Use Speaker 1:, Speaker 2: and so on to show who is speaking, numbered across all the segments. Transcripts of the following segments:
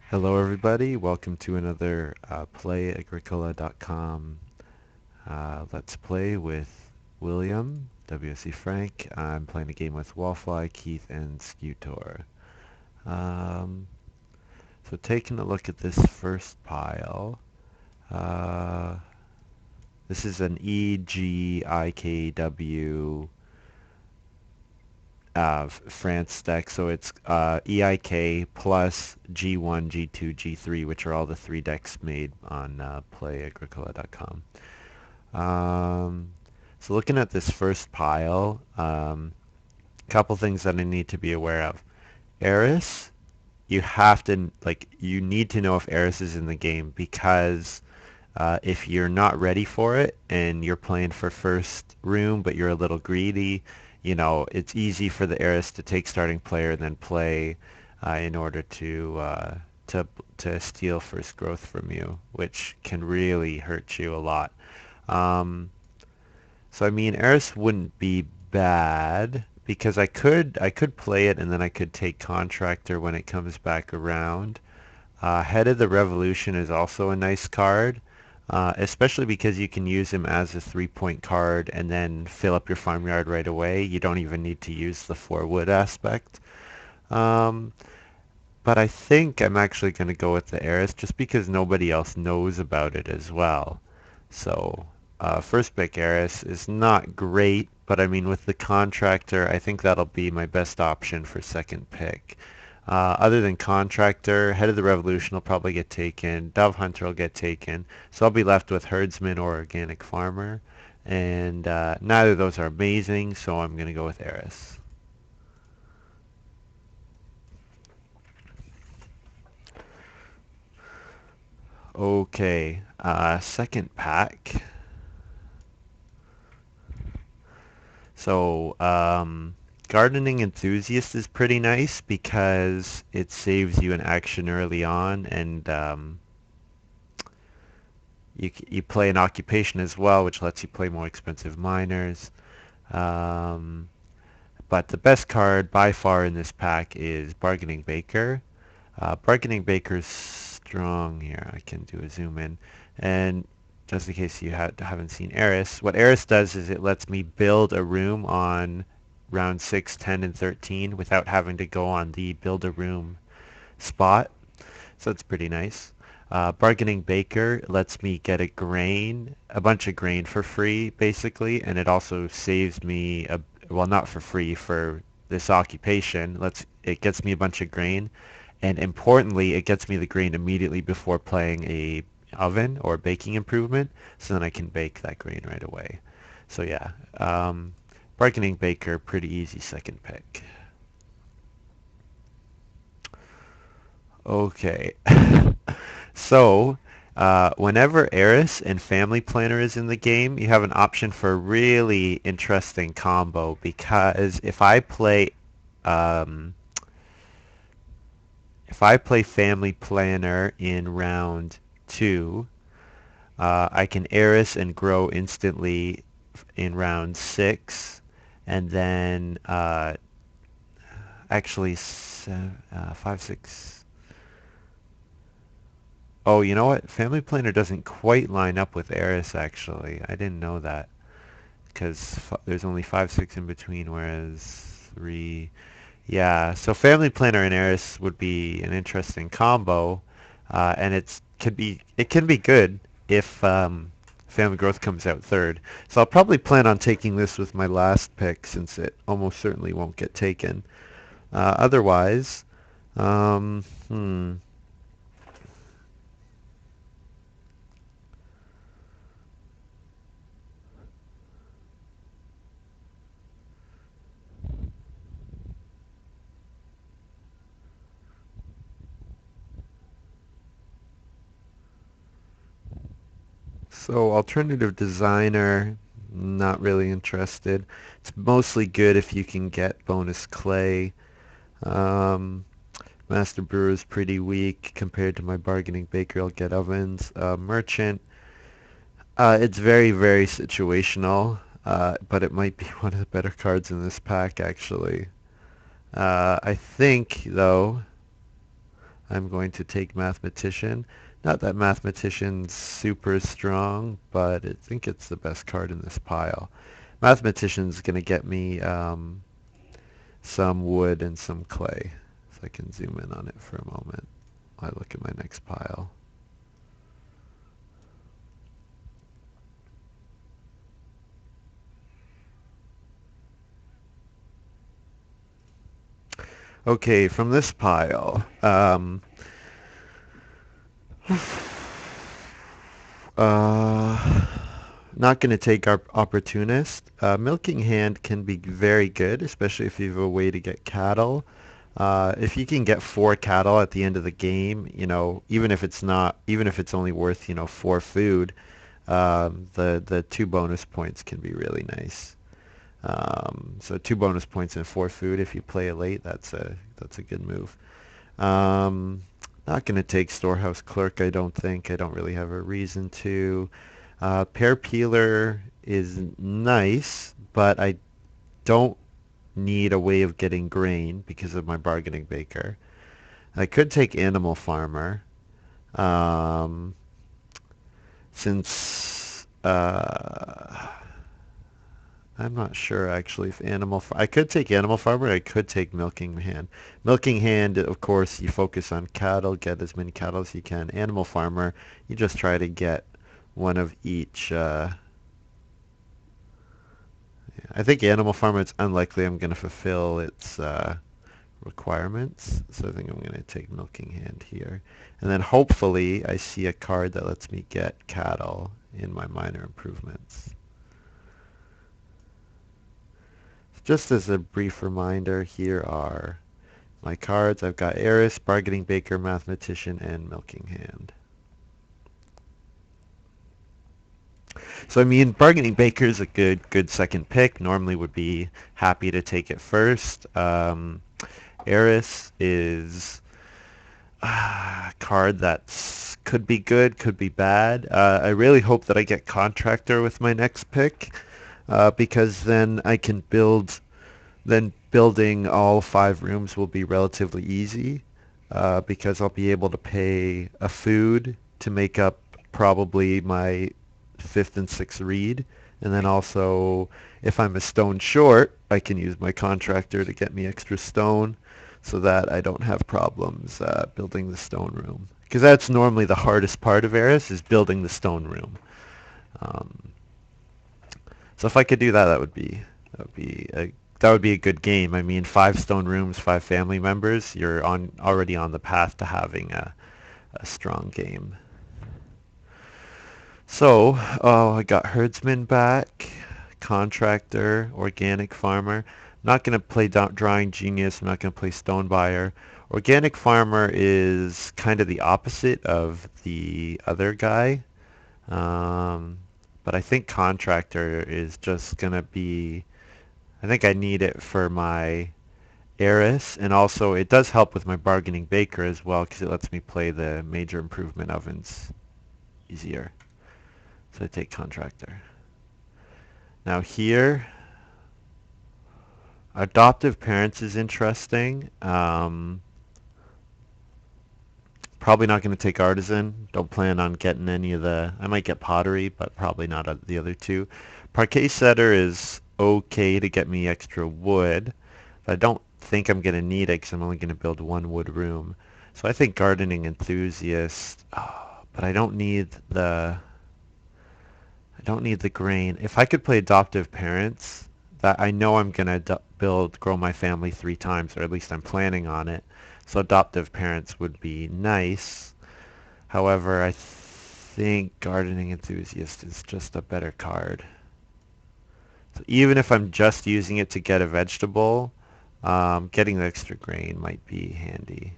Speaker 1: Hello everybody, welcome to another Play-agricola.com Let's Play with William, wsefranc. I'm playing a game with Wallfly, Keith, and Scutor. Um, so taking a look at this first pile, uh, this is an EGIKW France deck, so it's EIK plus G1, G2, G3, which are all the three decks made on Play-agricola.com. Um, so looking at this first pile, a couple things that I need to be aware of. Eris, you have to, you need to know if Eris is in the game because if you're not ready for it and you're playing for first room, but you're a little greedy, it's easy for the Eris to take starting player and then play in order to to steal first growth from you, which can really hurt you a lot. Um, so I mean, Eris wouldn't be bad because I could play it and then I could take Contractor when it comes back around. Head of the Revolution is also a nice card, especially because you can use him as a 3-point card and then fill up your farmyard right away. You don't even need to use the 4 wood aspect. Um, but I think I'm actually going to go with the Eris just because nobody else knows about it as well. So first pick Eris is not great, but I mean with the Contractor, I think that'll be my best option for second pick. Other than Contractor, Head of the Revolution will probably get taken. Dove Hunter will get taken. So I'll be left with Herdsman or Organic Farmer. And neither of those are amazing, so I'm going to go with Eris. Okay, second pack. So, Gardening Enthusiast is pretty nice because it saves you an action early on, and you play an occupation as well, which lets you play more expensive miners. Um, but the best card by far in this pack is Bargaining Baker. Bargaining Baker's strong here. I can do a zoom in. And just in case you haven't seen Eris, what Eris does is it lets me build a room on round 6, 10, and 13 without having to go on the build a room spot. So it's pretty nice. Bargaining Baker lets me get a bunch of grain for free, basically, and it also saves me well, not for free, for this occupation. It gets me a bunch of grain, and importantly, it gets me the grain immediately before playing a oven or baking improvement, so then I can bake that grain right away. So yeah, Bargaining Baker, pretty easy second pick. Okay. So, whenever Eris and Family Planner is in the game, you have an option for a really interesting combo because um, if I play Family Planner in round 2, I can Eris and grow instantly in round 6, and then actually 5, 6. Oh, you know what? Family Planner doesn't quite line up with Eris, actually. I didn't know that because there's only 5, 6 in between, whereas 3. Yeah, so Family Planner and Eris would be an interesting combo, and it can be good if Family Growth comes out third. So I'll probably plan on taking this with my last pick since it almost certainly won't get taken. Otherwise, um, hmm. So alternative designer, not really interested. It's mostly good if you can get bonus clay. Um, Master brewer is pretty weak compared to my bargaining baker. I'll get ovens. Merchant, it's very, very situational, but it might be one of the better cards in this pack, actually. I think, though, I'm going to take Mathematician. Not that Mathematician's super strong, but I think it's the best card in this pile. Mathematician's going to get me some wood and some clay. If I can zoom in on it for a moment while I look at my next pile. Okay, from this pile, uh, not going to take our opportunist. Milking Hand can be very good, especially if you have a way to get cattle. If you can get 4 cattle at the end of the game, even if it's only worth, 4 food, the 2 bonus points can be really nice. So 2 bonus points and 4 food if you play it late. That's a good move. Um, Not going to take Storehouse Clerk. I don't think. I don't really have a reason to. Pear Peeler is nice, but I don't need a way of getting grain because of my bargaining baker. I could take Animal Farmer, um, since I'm not sure actually if I could take Animal Farmer. I could take Milking Hand. Milking Hand, of course, you focus on cattle, get as many cattle as you can. Animal Farmer, you just try to get one of each. I think Animal Farmer, it's unlikely I'm going to fulfill its requirements, so I think I'm going to take Milking Hand here. And then hopefully I see a card that lets me get cattle in my minor improvements. Just as a brief reminder, here are my cards. I've got Heiress, Bargaining Baker, Mathematician, and Milking Hand. So I mean, Bargaining Baker is a good second pick. Normally would be happy to take it first. Heiress is a card that could be good, could be bad. I really hope that I get Contractor with my next pick, because then I can then building all 5 rooms will be relatively easy, because I'll be able to pay a food to make up probably my fifth and sixth read. And then also, if I'm a stone short, I can use my contractor to get me extra stone so that I don't have problems building the stone room. Because that's normally the hardest part of Eris is building the stone room. Um, so if I could do that, that would be a good game. I mean, 5 stone rooms, 5 family members. You're already on the path to having a strong game. So, I got Herdsman back, Contractor, Organic Farmer. I'm not going to play Drawing Genius. I'm not going to play Stone Buyer. Organic Farmer is kind of the opposite of the other guy. Um, but I think Contractor is just going to be... I think I need it for my Heiress, and also it does help with my Bargaining Baker as well because it lets me play the Major Improvement Ovens easier. So I take Contractor. Now here, adoptive parents is interesting. Probably not going to take Artisan. Don't plan on getting any of the... I might get Pottery, but probably not the other two. Parquet Setter is okay to get me extra wood. But I don't think I'm going to need it because I'm only going to build 1 wood room. So I think Gardening Enthusiast, but I don't need the grain. If I could play Adoptive Parents, that I know I'm going to grow my family 3 times, or at least I'm planning on it. So Adoptive Parents would be nice. However, I think Gardening Enthusiast is just a better card. So even if I'm just using it to get a vegetable, getting the extra grain might be handy.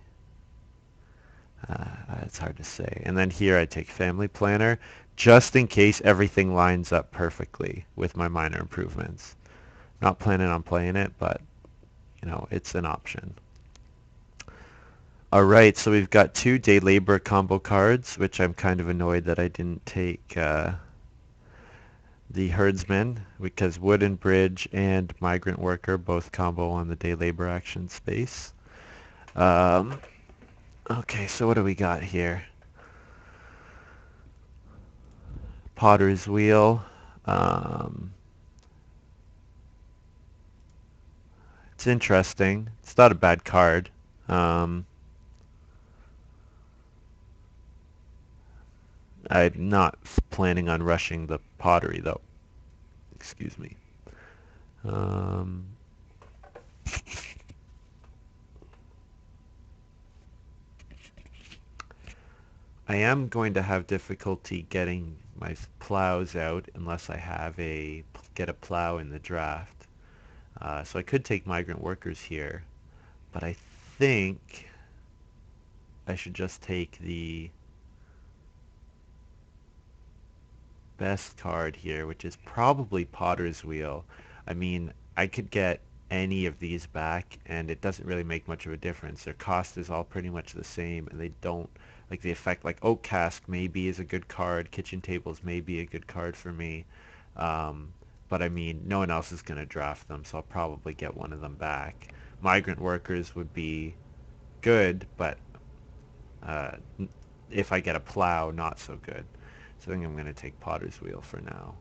Speaker 1: It's hard to say. And then here I take Family Planner just in case everything lines up perfectly with my minor improvements. Not planning on playing it, but it's an option. All right, so we've got 2 day labor combo cards, which I'm kind of annoyed that I didn't take the herdsman because wooden bridge and migrant worker both combo on the day labor action space. Um, Okay, so what do we got here? Potter's Wheel. Um, it's interesting. It's not a bad card. Um, I'm not planning on rushing the pottery though. Excuse me. Um, I am going to have difficulty getting my plows out unless I get a plow in the draft. So I could take migrant workers here, but I think I should just take the best card here, which is probably Potter's Wheel. I mean, I could get any of these back, and it doesn't really make much of a difference. Their cost is all pretty much the same, and they don't like the effect. Like Oak Cask maybe is a good card. Kitchen Tables may be a good card for me. Um, but I mean, no one else is going to draft them, so I'll probably get one of them back. Migrant Workers would be good, but uh, if I get a plow, not so good. So I think I'm going to take Potter's Wheel for now.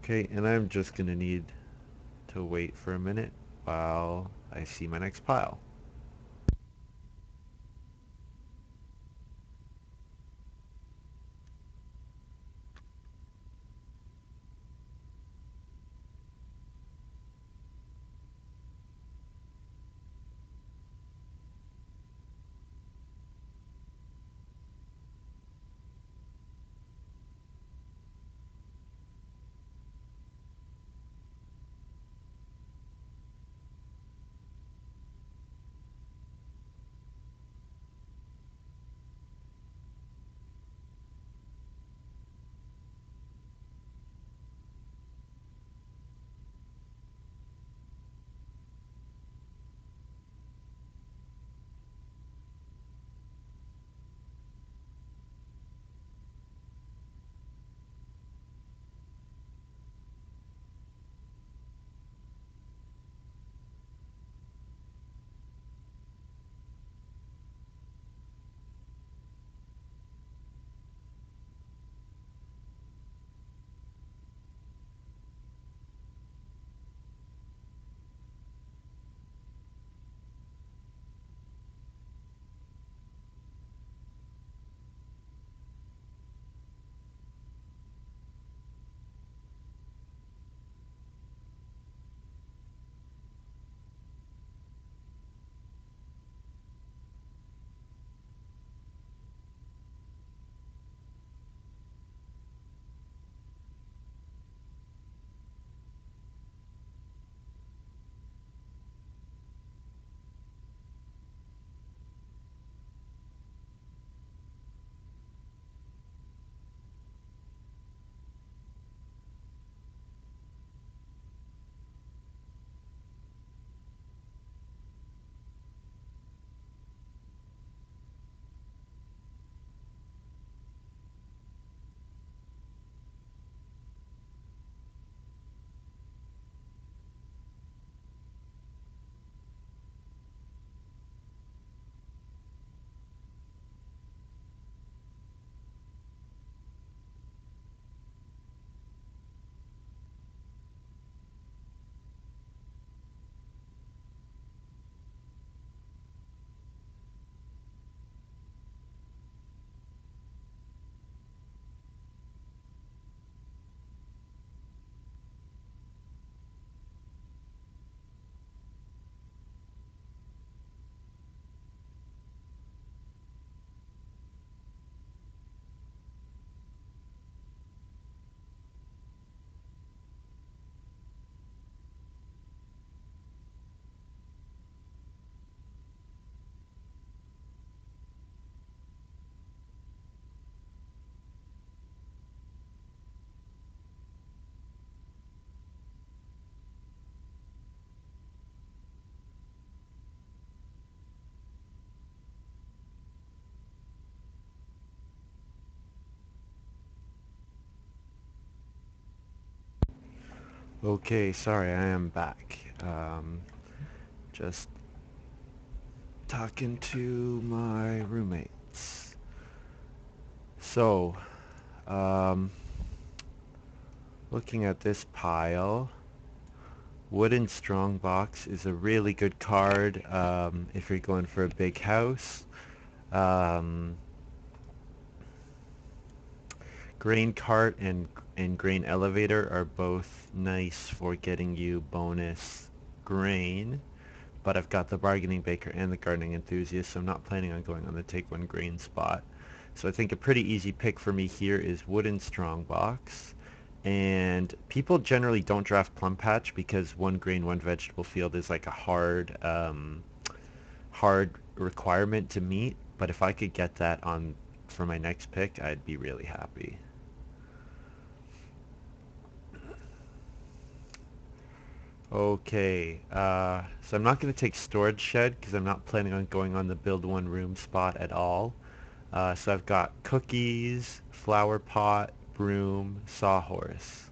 Speaker 1: Okay, and I'm just going to need to wait for a minute while I see my next pile. Okay, sorry, I am back. Um, just talking to my roommates. So, um, looking at this pile, Wooden Strongbox is a really good card if you're going for a big house. Um, Grain Cart and Grain Elevator are both nice for getting you bonus grain, but I've got the Bargaining Baker and the Gardening Enthusiast, so I'm not planning on going on the Take One Grain spot. So I think a pretty easy pick for me here is Wooden Strongbox. And people generally don't draft Plum Patch because one grain, one vegetable field is like a hard requirement to meet. But if I could get that on for my next pick, I'd be really happy. Okay, so I'm not going to take Storage Shed because I'm not planning on going on the build one room spot at all. So I've got cookies, flower pot, broom, sawhorse.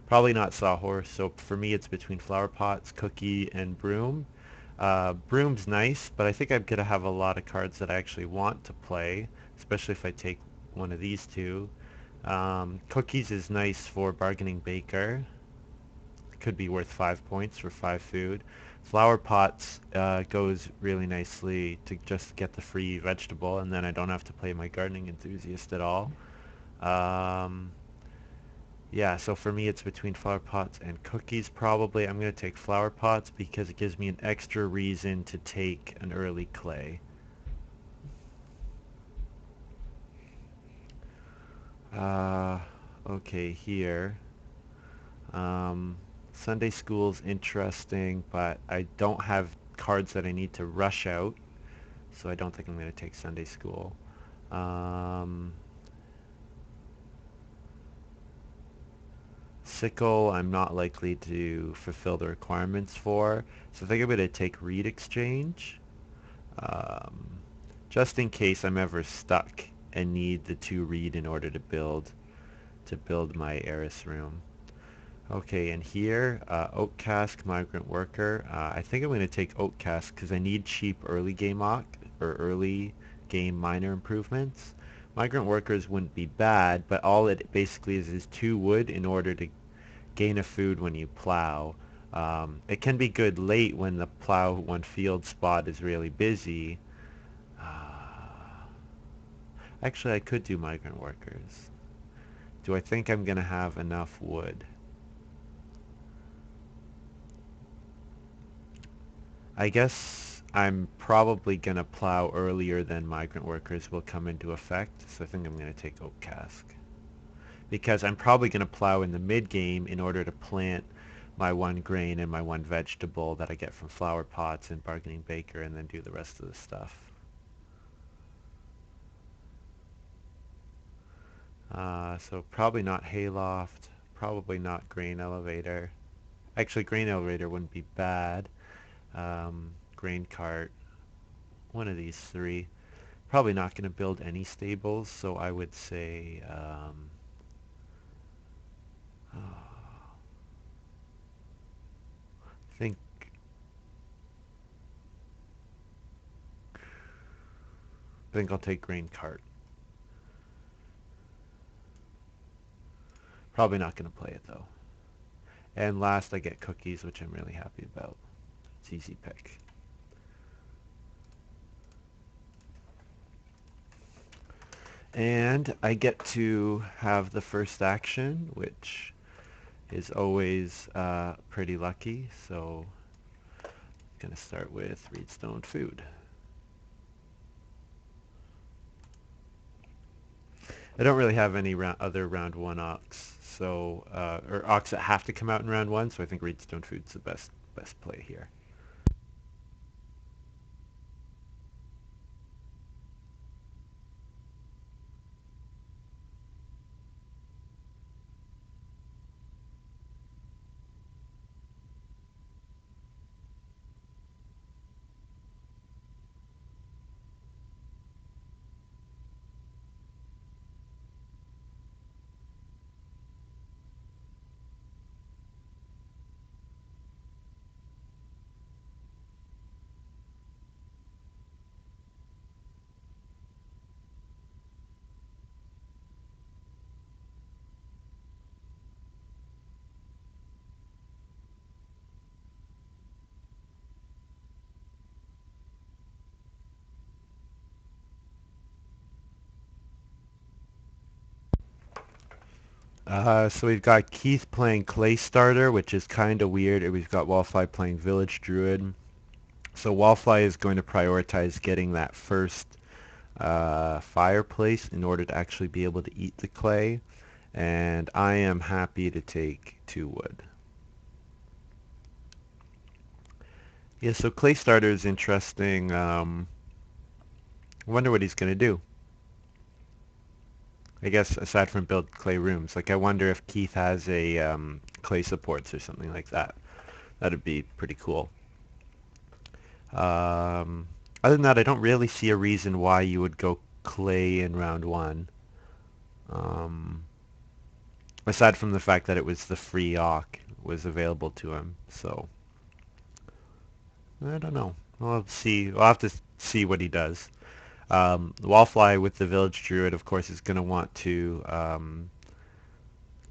Speaker 1: Probably not sawhorse, so for me it's between flower pots, cookie, and broom. Broom's nice, but I think I'm going to have a lot of cards that I actually want to play, especially if I take one of these two. Cookies is nice for Bargaining Baker. Could be worth 5 points for 5 food. Flower pots goes really nicely to just get the free vegetable, and then I don't have to play my gardening enthusiast at all. Um, yeah, so for me it's between flower pots and cookies probably. I'm going to take flower pots because it gives me an extra reason to take an early clay. Uh, okay, here. Um, Sunday school's interesting, but I don't have cards that I need to rush out, so I don't think I'm going to take Sunday school. Um, Sickle, I'm not likely to fulfill the requirements for, so I think I'm going to take Reed Exchange, um, just in case I'm ever stuck and need the 2 Reed in order to build my Eris room. Okay, and here, Oak Cask, Migrant Worker. I think I'm going to take Oak Cask because I need cheap early game or early game minor improvements. Migrant Workers wouldn't be bad, but all it basically is 2 wood in order to gain a food when you plow. It can be good late when the plow one field spot is really busy. Actually, I could do Migrant Workers. Do I think I'm going to have enough wood? I guess I'm probably going to plow earlier than migrant workers will come into effect, so I think I'm going to take Oak Cask. Because I'm probably going to plow in the mid-game in order to plant my 1 grain and my 1 vegetable that I get from flower pots and bargaining baker and then do the rest of the stuff. So probably not hayloft, probably not grain elevator. Actually, grain elevator wouldn't be bad. Grain cart, one of these 3. Probably not going to build any stables, so I would say think think I'll take grain cart. Probably not going to play it though. And last I get cookies, which I'm really happy about. It's easy pick. And I get to have the first action, which is always pretty lucky. So I'm going to start with Reedstone Food. I don't really have any other round 1 ox, so or ox that have to come out in round 1. So I think Reedstone Food's the best play here. So we've got Keith playing Clay Starter, which is kind of weird, and we've got Wallfly playing Village Druid. So Wallfly is going to prioritize getting that first fireplace in order to actually be able to eat the clay, and I am happy to take 2 wood. Yeah, so Clay Starter is interesting. I wonder what he's going to do. I guess aside from build clay rooms, like I wonder if Keith has a clay supports or something like that. That'd be pretty cool. Um, Other than that, I don't really see a reason why you would go clay in round one. Um, Aside from the fact that it was the free Awk was available to him. So I don't know. We'll see. We'll have to see what he does. Wallfly with the Village Druid, of course, is going to want to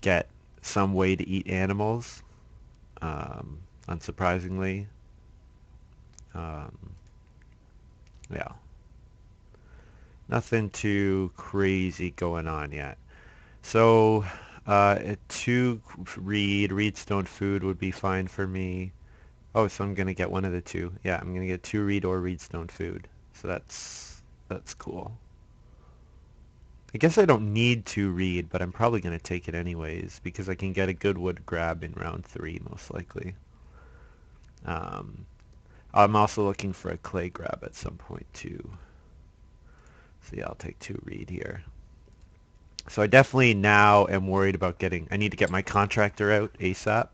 Speaker 1: get some way to eat animals. Unsurprisingly, um, yeah, nothing too crazy going on yet. So, a 2 reed stone food would be fine for me. Oh, so I'm gonna get one of the two. Yeah, I'm gonna get 2 reed or reed stone food. So that's cool. I guess I don't need to read, but I'm probably gonna take it anyways because I can get a good wood grab in round 3 most likely. Um, I'm also looking for a clay grab at some point too. So yeah, I'll take 2 reed here. So I definitely now am worried about I need to get my contractor out ASAP.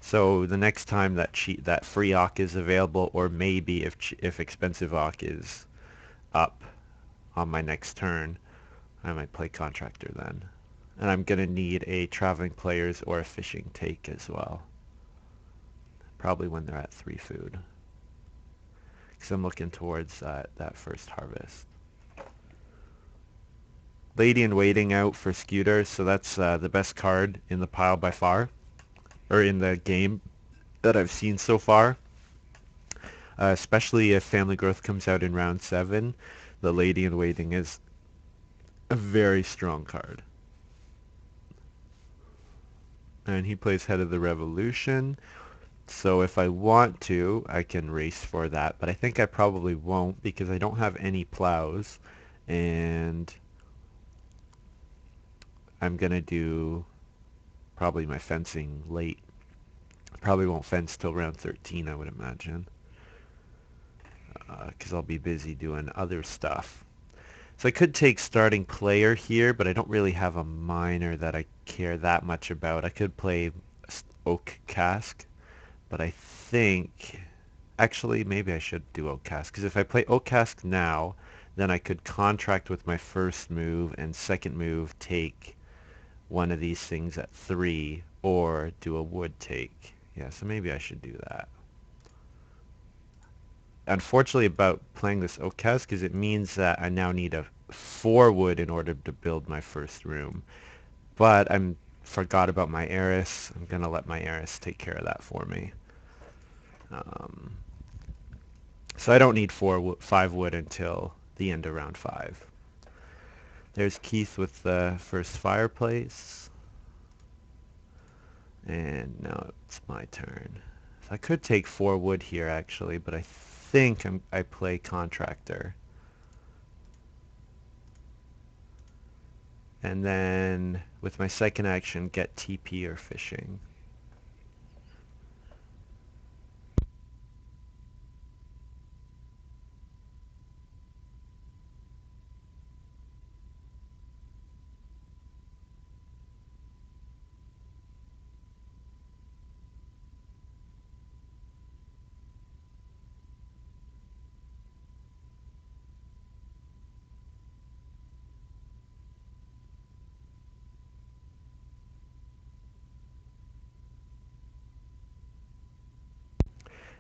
Speaker 1: So the next time that free Awk is available, or maybe if expensive Awk is up on my next turn, I might play contractor then. And I'm gonna need a traveling players or a fishing take as well. Probably when they're at 3 food, because I'm looking towards that first harvest. Lady in Waiting out for Scooter, so that's the best card in the pile by far, or in the game that I've seen so far. Especially if Family Growth comes out in round 7, the Lady in Waiting is a very strong card. And he plays Head of the Revolution, so if I want to, I can race for that, but I think I probably won't because I don't have any plows, and I'm gonna do probably my fencing late. Probably won't fence till round 13, I would imagine, because I'll be busy doing other stuff. So I could take starting player here, but I don't really have a miner that I care that much about. I could play Oak Cask, but I think actually maybe I should do Oak Cask, because if I play Oak Cask now, then I could contract with my first move and second move take one of these things at 3 or do a wood take. Yeah, so maybe I should do that. Unfortunately about playing this Oak Cask is it means that I now need a 4 wood in order to build my first room. But I'm forgot about my heiress. I'm gonna let my heiress take care of that for me. Um, so I don't need 5 wood until the end of round 5. There's Keith with the first fireplace. And now it's my turn. So I could take 4 wood here actually, but I think I play contractor. And then with my second action, get TP or fishing.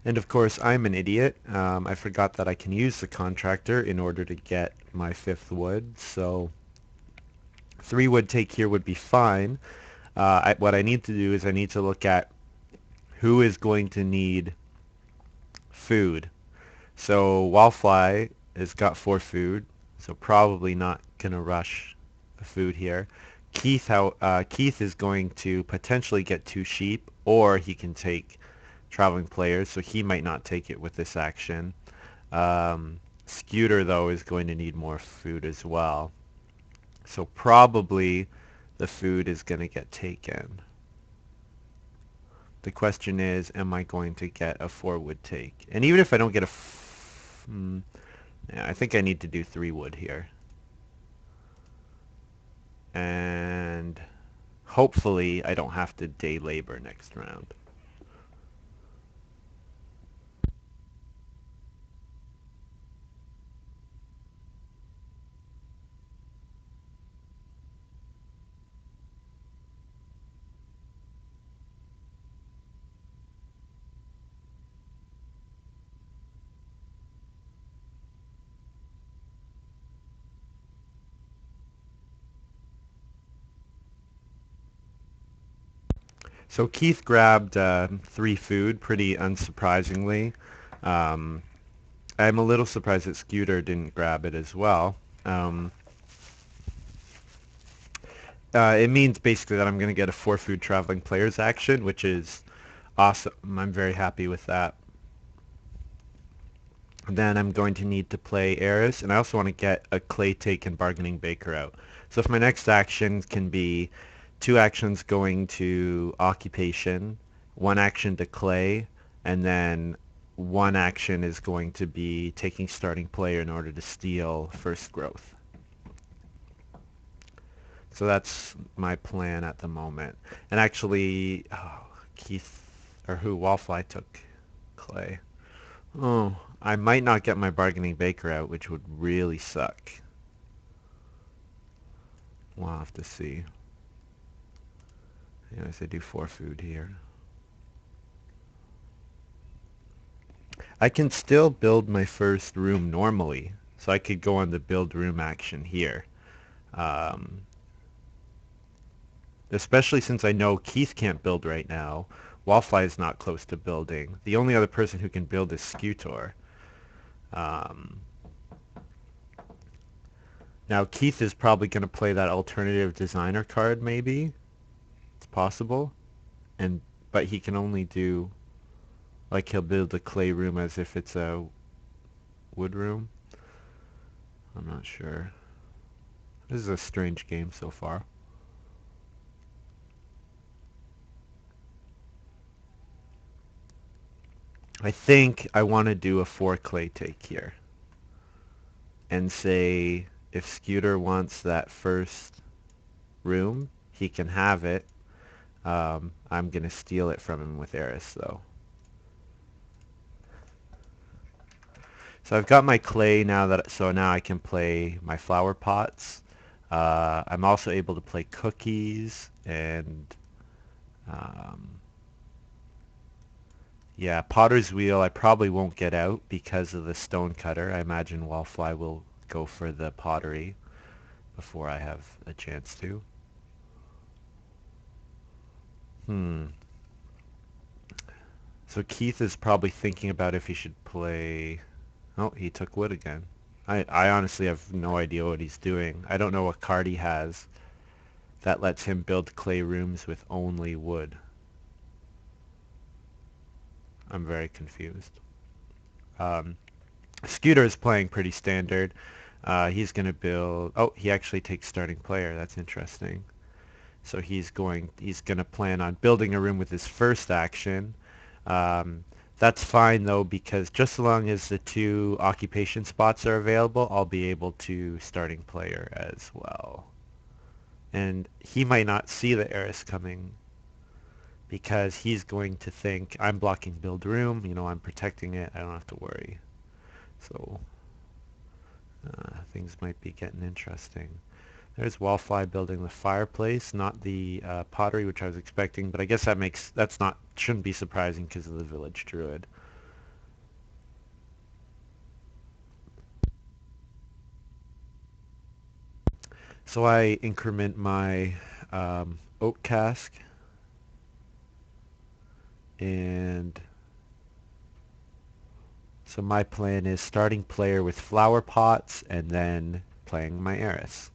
Speaker 1: And of course, I'm an idiot. I forgot that I can use the contractor in order to get my 5th wood. So 3 wood take here would be fine. What I need to do is I need to look at who is going to need food. So Wallfly has got 4 food, so probably not gonna rush the food here. Keith is going to potentially get 2 sheep, or he can take traveling players, so he might not take it with this action. Scooter, though, is going to need more food as well. So probably the food is going to get taken. The question is, am I going to get a 4 wood take? And even if I don't get yeah, I think I need to do 3 wood here. And hopefully I don't have to day labor next round. So Keith grabbed 3 food pretty unsurprisingly. Um, I'm a little surprised that Scooter didn't grab it as well. Um, it means basically that I'm going to get a 4 food traveling players action, which is awesome. I'm very happy with that. Then I'm going to need to play Eris, and I also want to get a Clay Take and Bargaining Baker out. So if my next action can be 2 actions going to Occupation, 1 action to Clay, and then 1 action is going to be taking starting player in order to steal first growth. So that's my plan at the moment. And actually, oh, Keith, or who, Wallfly took Clay. Oh, I might not get my bargaining baker out, which would really suck. We'll have to see. Anyways, I do 4 food here. I can still build my first room normally, so I could go on the build room action here. Um, Especially since I know Keith can't build right now. Wallfly is not close to building. The only other person who can build is Scutor. Um, Now Keith is probably going to play that alternative designer card, maybe. It's possible. And but he can only do, like, he'll build a clay room as if it's a wood room. I'm not sure. This is a strange game so far. I think I want to do a 4 clay take here and say if Scooter wants that first room, he can have it. I'm going to steal it from him with Eris, though. So I've got my clay now, so now I can play my flower pots. I'm also able to play cookies and um, yeah, potter's wheel I probably won't get out because of the stone cutter. I imagine Wallfly will go for the pottery before I have a chance to. Hmm. So Keith is probably thinking about if he should play. Oh, he took wood again. I honestly have no idea what he's doing. I don't know what card he has that lets him build clay rooms with only wood. I'm very confused. Um, Scooter is playing pretty standard. He's going to build. Oh, he actually takes starting player. That's interesting. So he's going to plan on building a room with his first action. Um, that's fine though, because just as long as the 2 occupation spots are available, I'll be able to starting player as well. And he might not see the Eris coming because he's going to think I'm blocking build room, I'm protecting it, I don't have to worry. So things might be getting interesting. There's Wallfly building the fireplace, not the pottery, which I was expecting, but I guess shouldn't be surprising because of the village druid. So I increment my oak cask and so my plan is starting player with flower pots and then playing my Eris.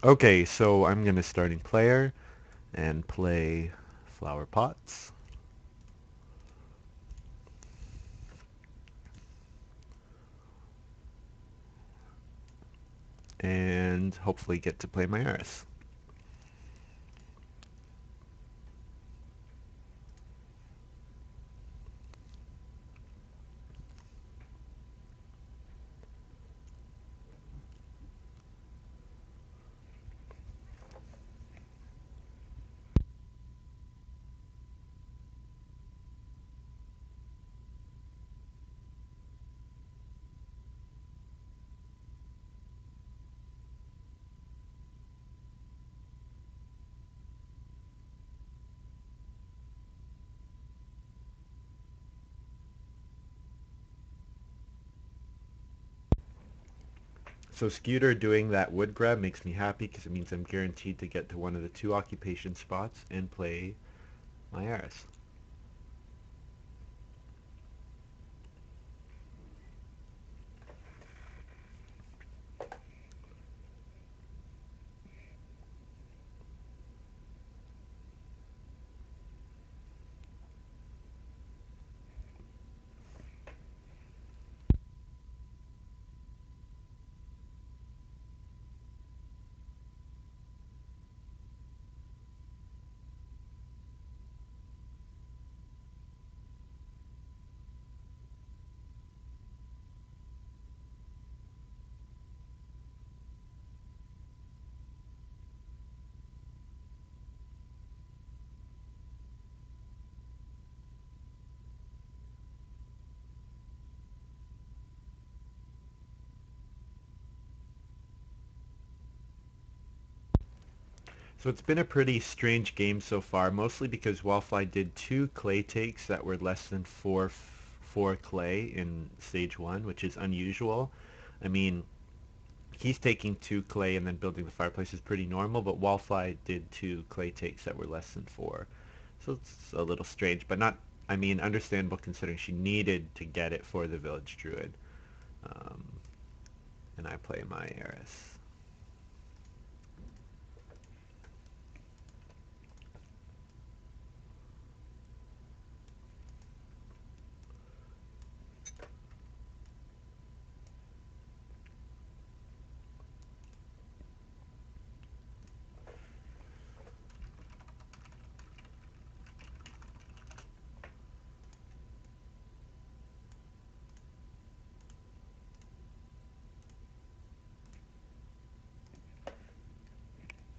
Speaker 1: Okay, so I'm going to starting player and play flower pots. And hopefully get to play my heiress. So Scooter doing that wood grab makes me happy because it means I'm guaranteed to get to one of the 2 occupation spots and play my heiress. So it's been a pretty strange game so far, mostly because Wallfly did 2 clay takes that were less than 4 clay in stage 1, which is unusual. I mean, he's taking 2 clay and then building the fireplace is pretty normal, but Wallfly did 2 clay takes that were less than 4. So it's a little strange, but not, I mean, understandable considering she needed to get it for the village druid. Um, and I play my heiress.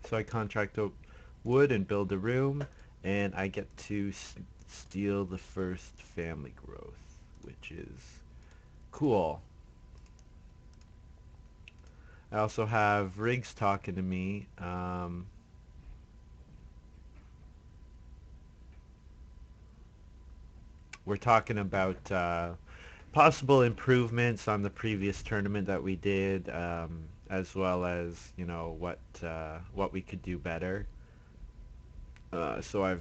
Speaker 1: So I contract out wood and build a room, and I get to steal the first family growth, which is cool. I also have Riggs talking to me. We're talking about possible improvements on the previous tournament that we did, as well as what we could do better. So I'm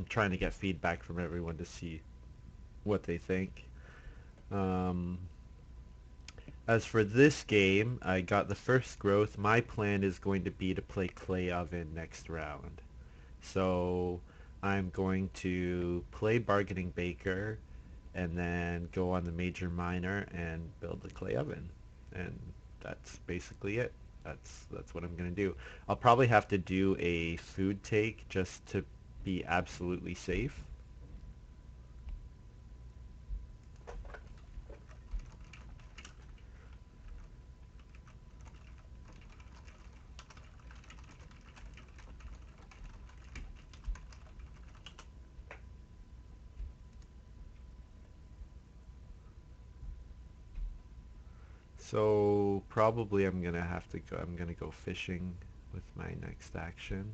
Speaker 1: trying to get feedback from everyone to see what they think. Um, as for this game, I got the first growth. My plan is going to be to play Clay Oven next round. So I'm going to play Bargaining Baker and then go on the Major Minor and build the Clay Oven. And that's basically it. That's what I'm going to do. I'll probably have to do a food take just to be absolutely safe. So probably I'm gonna go fishing with my next action.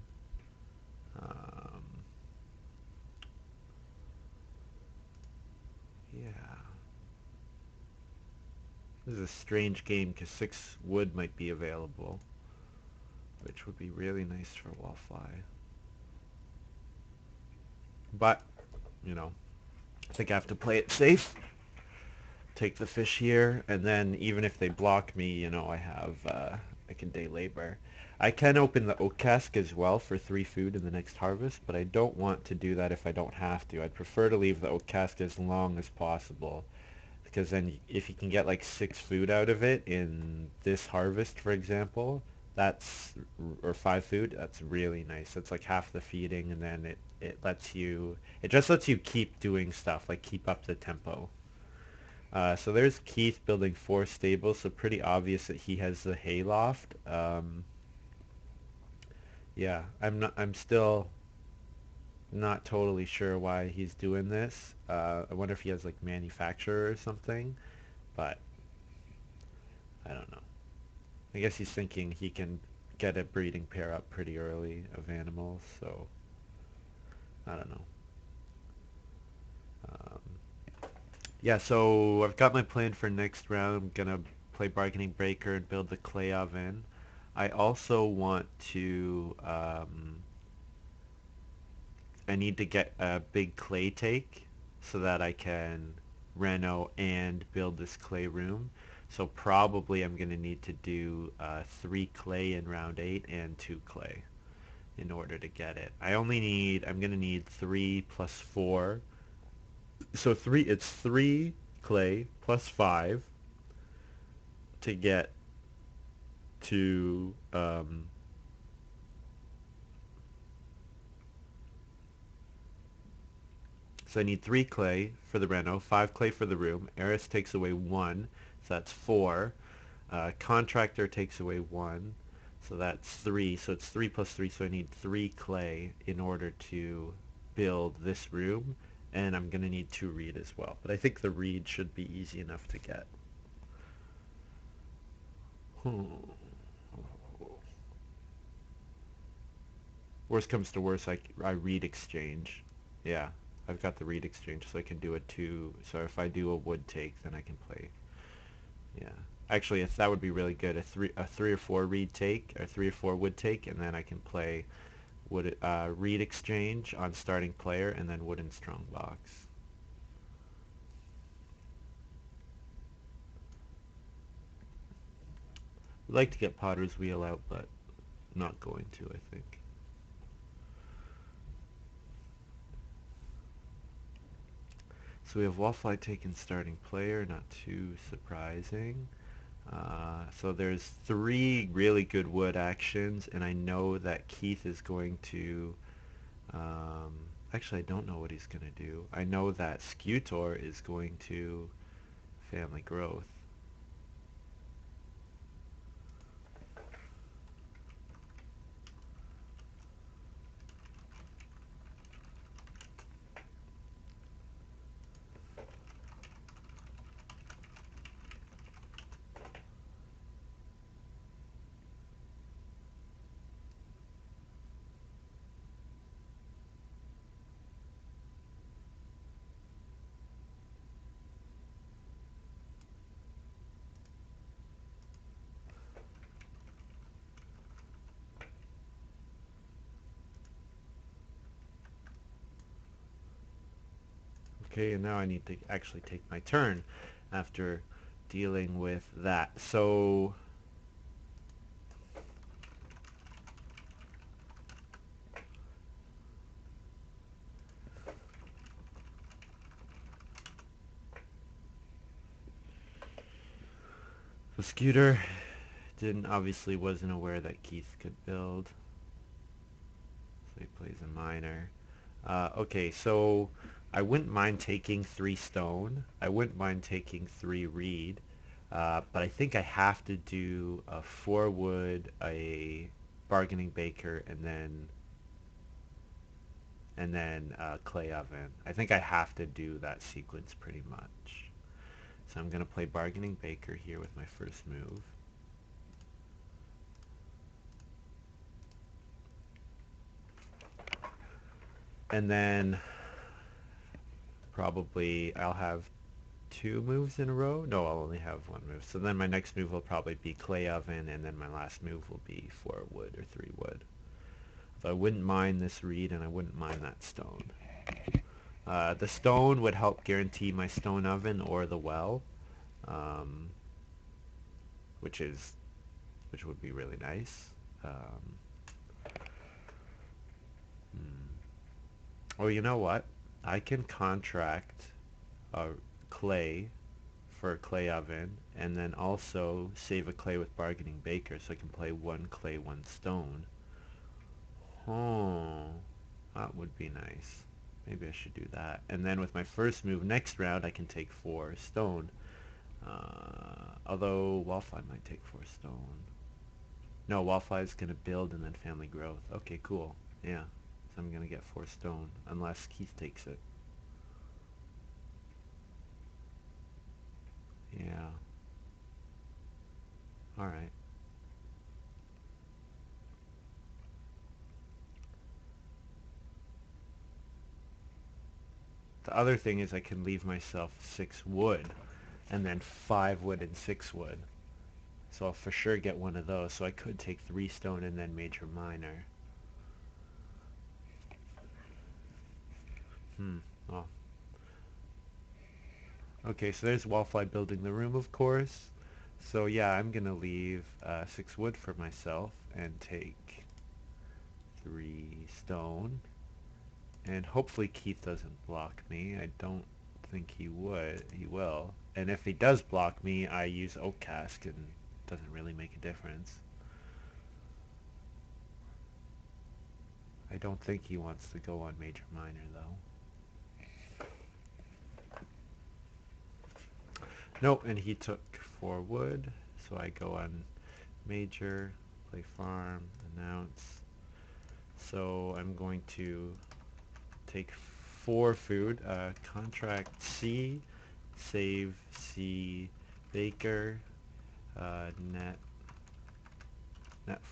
Speaker 1: Um, yeah, this is a strange game because 6 wood might be available, which would be really nice for wallfly. But I think I have to play it safe. Take the fish here, and then even if they block me, I have I can day labor. I can open the oak cask as well for 3 food in the next harvest, but I don't want to do that if I don't have to. I'd prefer to leave the oak cask as long as possible, because then if you can get like 6 food out of it in this harvest, for example, that's or 5 food, that's really nice. That's like half the feeding, and then it just lets you keep doing stuff, like keep up the tempo. So there's Keith building 4 stables, so pretty obvious that he has the hayloft. Yeah, I'm still not totally sure why he's doing this. I wonder if he has like manufacturer or something, but I don't know. I guess he's thinking he can get a breeding pair up pretty early of animals, so I don't know. Um, yeah, so I've got my plan for next round. I'm gonna play Bargaining Breaker and build the clay oven. I also want to, I need to get a big clay take so that I can reno and build this clay room. So probably I'm going to need to do 3 clay in round 8 and 2 clay in order to get it. I'm going to need 3 plus 4. So it's 3 clay plus 5 to get to, so I need 3 clay for the reno, 5 clay for the room. Eris takes away 1, so that's 4. Contractor takes away 1, so that's 3. So it's 3 plus 3, so I need 3 clay in order to build this room, and I'm going to need 2 reed as well. But I think the reed should be easy enough to get. Hmm. Worst comes to worst, I reed exchange. Yeah, I've got the reed exchange, so I can do a 2. So if I do a wood take, then I can play. Yeah. Actually, if that would be really good, a three or 4 reed take, or 3 or 4 wood take, and then I can play reed exchange on starting player, and then wooden strongbox. I'd like to get Potter's Wheel out, but not going to, I think. So we have Wallfly taking starting player, not too surprising. So there's 3 really good wood actions, and I know that Keith is going to... Um, actually, I don't know what he's going to do. I know that Scutor is going to family growth. Okay, and now I need to actually take my turn after dealing with that. So the Scooter didn't obviously wasn't aware that Keith could build, so he plays a miner. Okay, so I wouldn't mind taking 3 stone. I wouldn't mind taking 3 reed. But I think I have to do a 4 wood, a bargaining baker, and then clay oven. I think I have to do that sequence pretty much. So I'm going to play bargaining baker here with my first move. And then probably I'll have 2 moves in a row. No, I'll only have 1 move. So then my next move will probably be clay oven, and then my last move will be 4 wood or 3 wood. So I wouldn't mind this reed, and I wouldn't mind that stone. The stone would help guarantee my stone oven or the well, um, which is which would be really nice. Um, hmm. Oh, you know what? I can contract uh, clay for a clay oven, and then also save a clay with bargaining baker, so I can play one clay, one stone. Oh, that would be nice. Maybe I should do that. And then with my first move, next round, I can take 4 stone. Although Wallfly might take 4 stone. No, Wallfly is going to build and then family growth. Okay, cool. Yeah. So I'm going to get 4 stone, unless Keith takes it. Yeah. Alright. The other thing is I can leave myself 6 wood, and then 5 wood and 6 wood. So I'll for sure get one of those. So I could take 3 stone and then major minor. Hmm. Oh. Okay, so there's Wallfly building the room, of course. So yeah, I'm gonna leave 6 wood for myself and take 3 stone. And hopefully Keith doesn't block me. I don't think he would. He will. And if he does block me, I use Oak Cask and it doesn't really make a difference. I don't think he wants to go on major minor though. Nope, and he took 4 wood, so I go on major, play farm, announce. So I'm going to take 4 food, contract C, save C, baker, net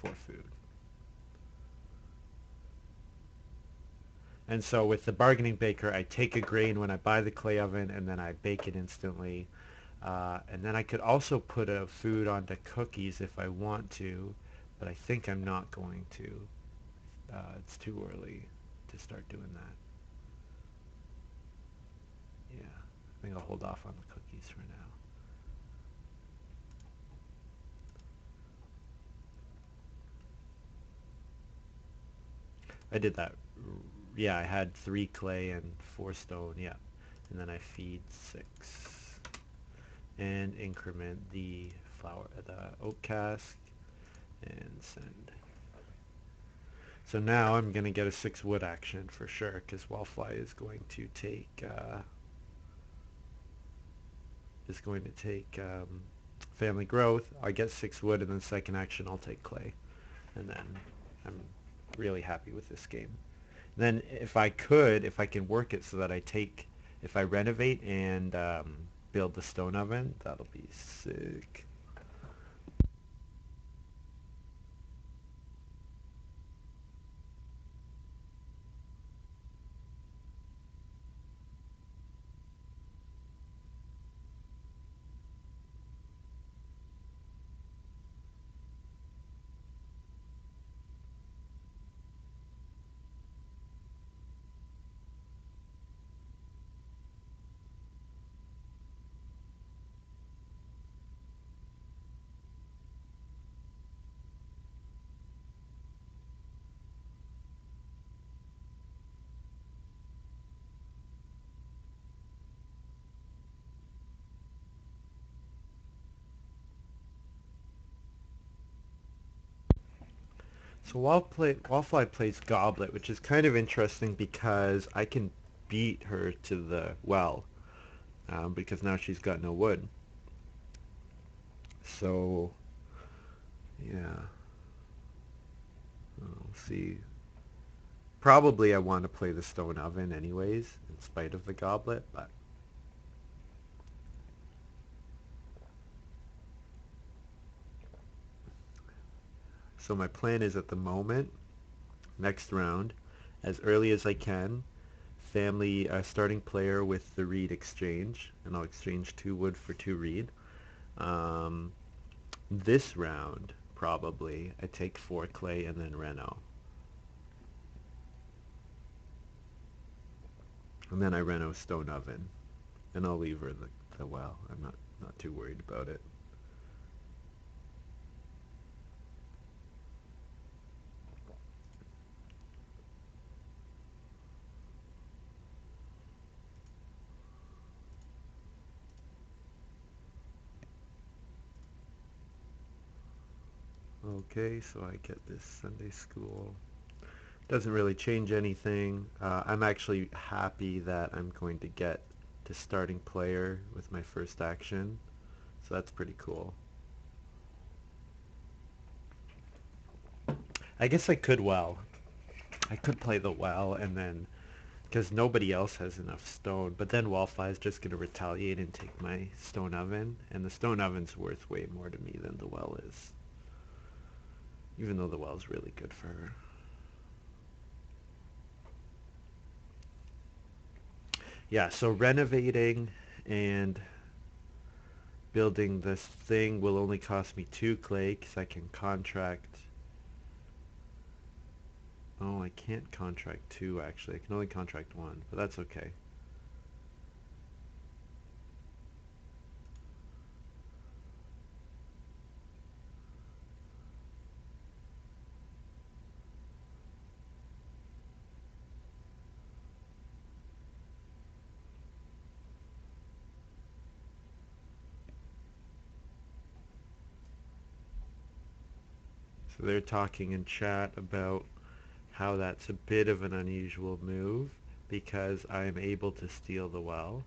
Speaker 1: 4 food. And so with the bargaining baker, I take a grain when I buy the clay oven, and then I bake it instantly. And then I could also put a food onto cookies if I want to, but I think I'm not going to. It's too early to start doing that. Yeah, I think I'll hold off on the cookies for now. I did that. Yeah, I had 3 clay and 4 stone. Yeah, and then I feed 6 and increment the oak cask, and send. So now I'm going to get a 6 wood action for sure, because Wallfly is going to take family growth. I get 6 wood, and then second action I'll take clay, and then I'm really happy with this game. Then if I can work it so that if I renovate and build the stone oven, that'll be sick. So Wallfly plays Goblet, which is kind of interesting because I can beat her to the well, because now she's got no wood. So yeah, we'll see. Probably I want to play the stone oven anyways, in spite of the goblet, but so my plan is at the moment, next round, as early as I can, family starting player with the reed exchange, and I'll exchange 2 wood for 2 reed. Um, this round, probably, I take 4 clay and then reno. And then I reno stone oven, and I'll leave her the well. I'm not too worried about it. Okay, so I get this Sunday school. Doesn't really change anything. I'm actually happy that I'm going to get to starting player with my first action. So that's pretty cool. I guess I could well. I could play the well and then because nobody else has enough stone. But then Wallfly is just going to retaliate and take my stone oven, and the stone oven's worth way more to me than the well is, even though the well's really good for her. Yeah, so renovating and building this thing will only cost me 2 clay because I can contract. Oh, I can't contract 2 actually. I can only contract 1, but that's okay. So they're talking in chat about how that's a bit of an unusual move because I am able to steal the well,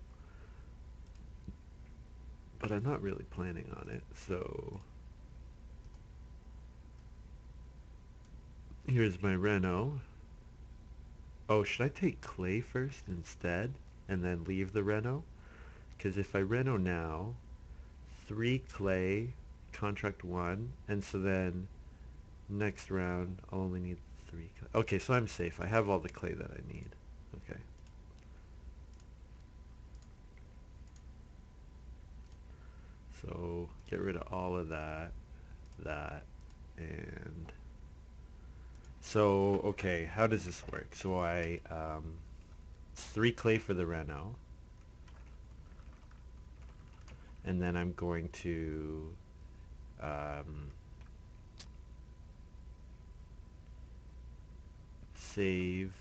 Speaker 1: but I'm not really planning on it. So here's my Reno. Oh, should I take clay first instead and then leave the Reno? Because if I Reno now, 3 clay, contract 1, and so then next round I'll only need 3 clay. Okay, so I'm safe. I have all the clay that I need. Okay. So get rid of all of that, and so, okay, how does this work? So it's 3 clay for the Reno, and then I'm going to um, save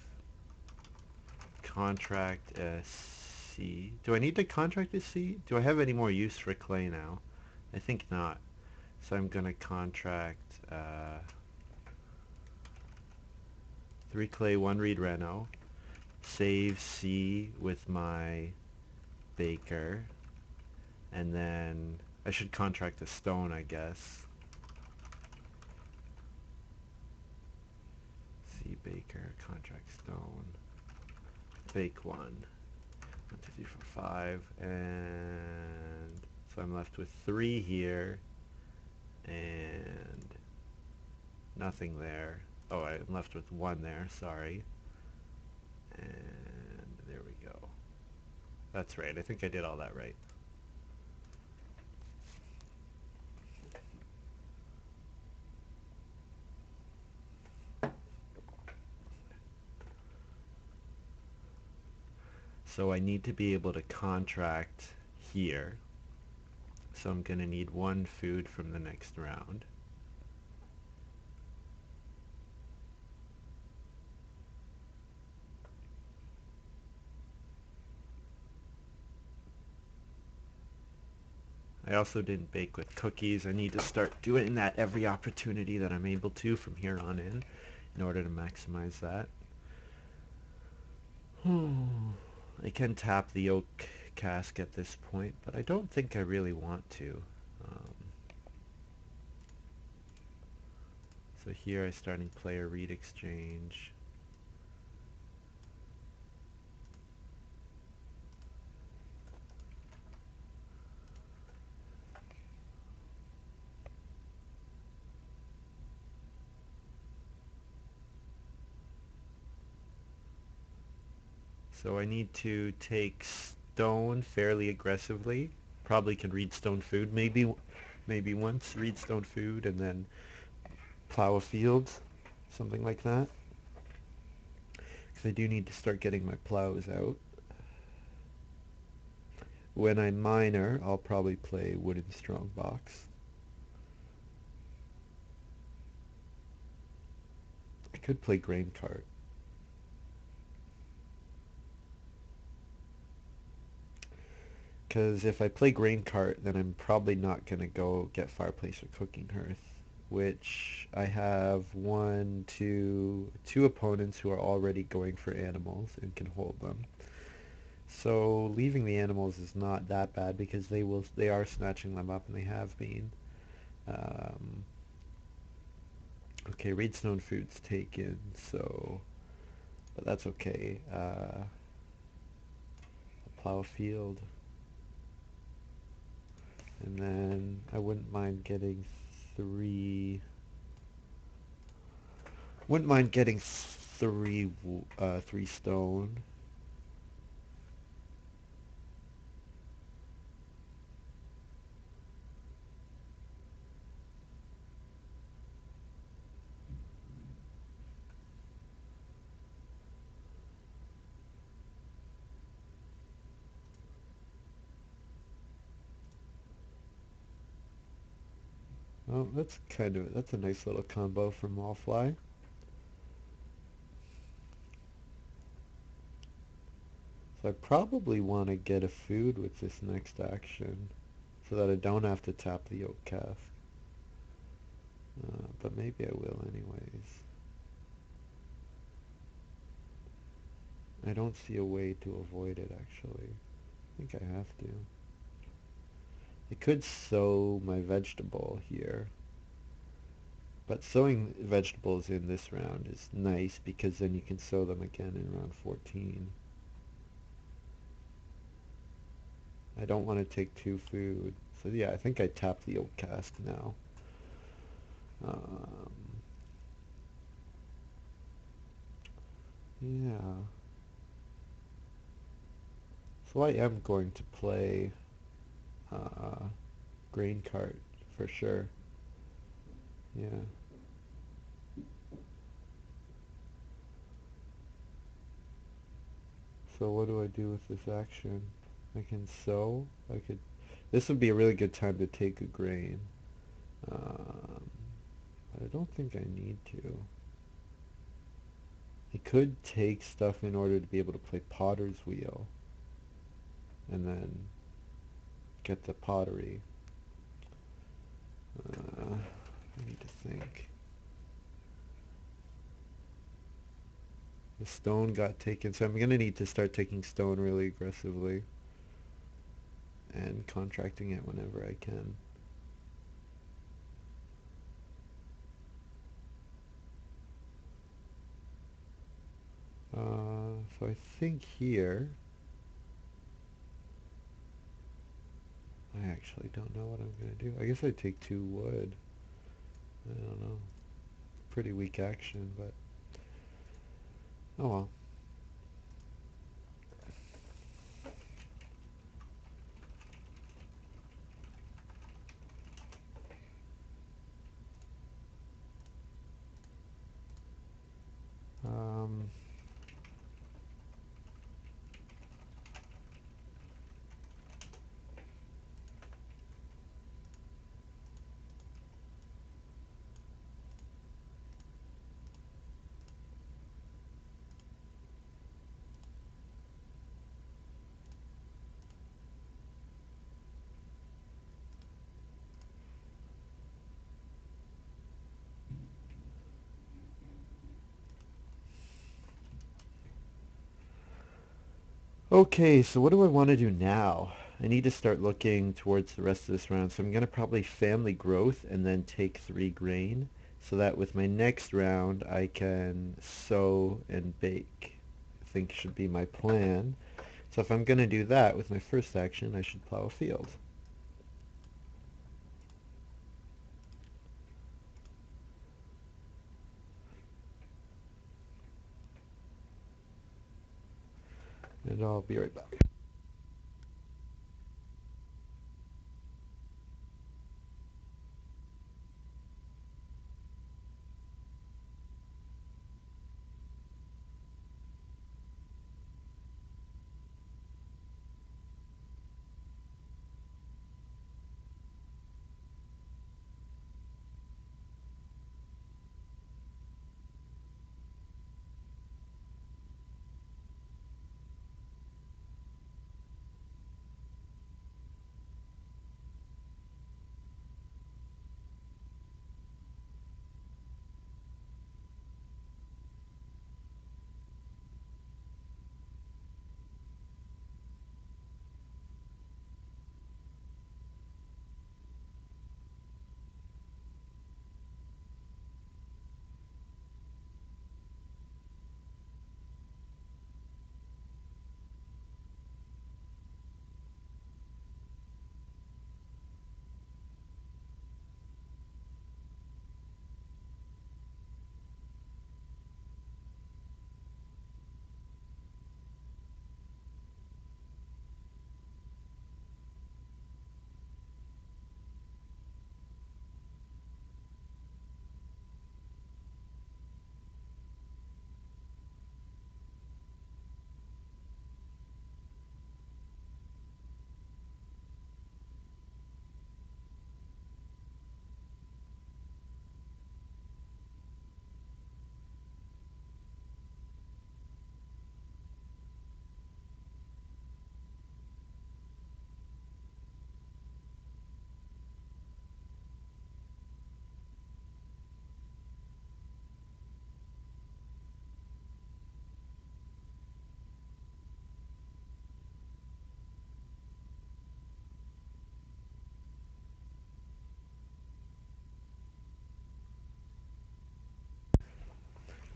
Speaker 1: contract a C. Do I need to contract a C? Do I have any more use for clay now? I think not. So I'm going to contract 3 clay, 1 reed Reno, save C with my baker, and then I should contract a stone, I guess. C baker, contract stone, bake 1. 1, 2, 3, 4, 5, and so I'm left with 3 here, and nothing there. Oh, I'm left with 1 there, sorry. And there we go. That's right, I think I did all that right. So I need to be able to contract here. So I'm going to need 1 food from the next round. I also didn't bake with cookies. I need to start doing that every opportunity that I'm able to from here on in order to maximize that. I can tap the oak cask at this point, but I don't think I really want to. Um, so here I starting player read exchange. So I need to take stone fairly aggressively. Probably can read stone food. Maybe once read stone food and then plow a field, something like that. Because I do need to start getting my plows out. When I'm minor, I'll probably play wooden strongbox. I could play grain cart. Because if I play grain cart, then I'm probably not going to go get fireplace or cooking hearth. which I have two opponents who are already going for animals and can hold them. So leaving the animals is not that bad because they are snatching them up and they have been. Um, okay, Reedstone food's taken, so but that's okay. Plow a field, and then I wouldn't mind getting three. Wouldn't mind getting three stone. Oh, that's a nice little combo from Wallfly. So I probably want to get a food with this next action so that I don't have to tap the oak cask. But maybe I will anyways. I don't see a way to avoid it actually. I think I have to. I could sow my vegetable here. But sowing vegetables in this round is nice because then you can sow them again in round 14. I don't want to take two food. So yeah, I think I tap the oak cask now. Um, yeah. So I am going to play uh, grain cart for sure. Yeah. So what do I do with this action? I can sow. I could. This would be a really good time to take a grain. But I don't think I need to. I could take stuff in order to be able to play Potter's Wheel and then get the pottery. I need to think. The stone got taken, so I'm going to need to start taking stone really aggressively and contracting it whenever I can. So I think here, I actually don't know what I'm going to do. I guess I take two wood. I don't know. Pretty weak action, but oh well. Um, okay, so what do I want to do now? I need to start looking towards the rest of this round, so I'm going to probably family growth and then take three grain so that with my next round I can sow and bake. I think should be my plan. So if I'm going to do that with my first action, I should plow a field. And I'll be right back.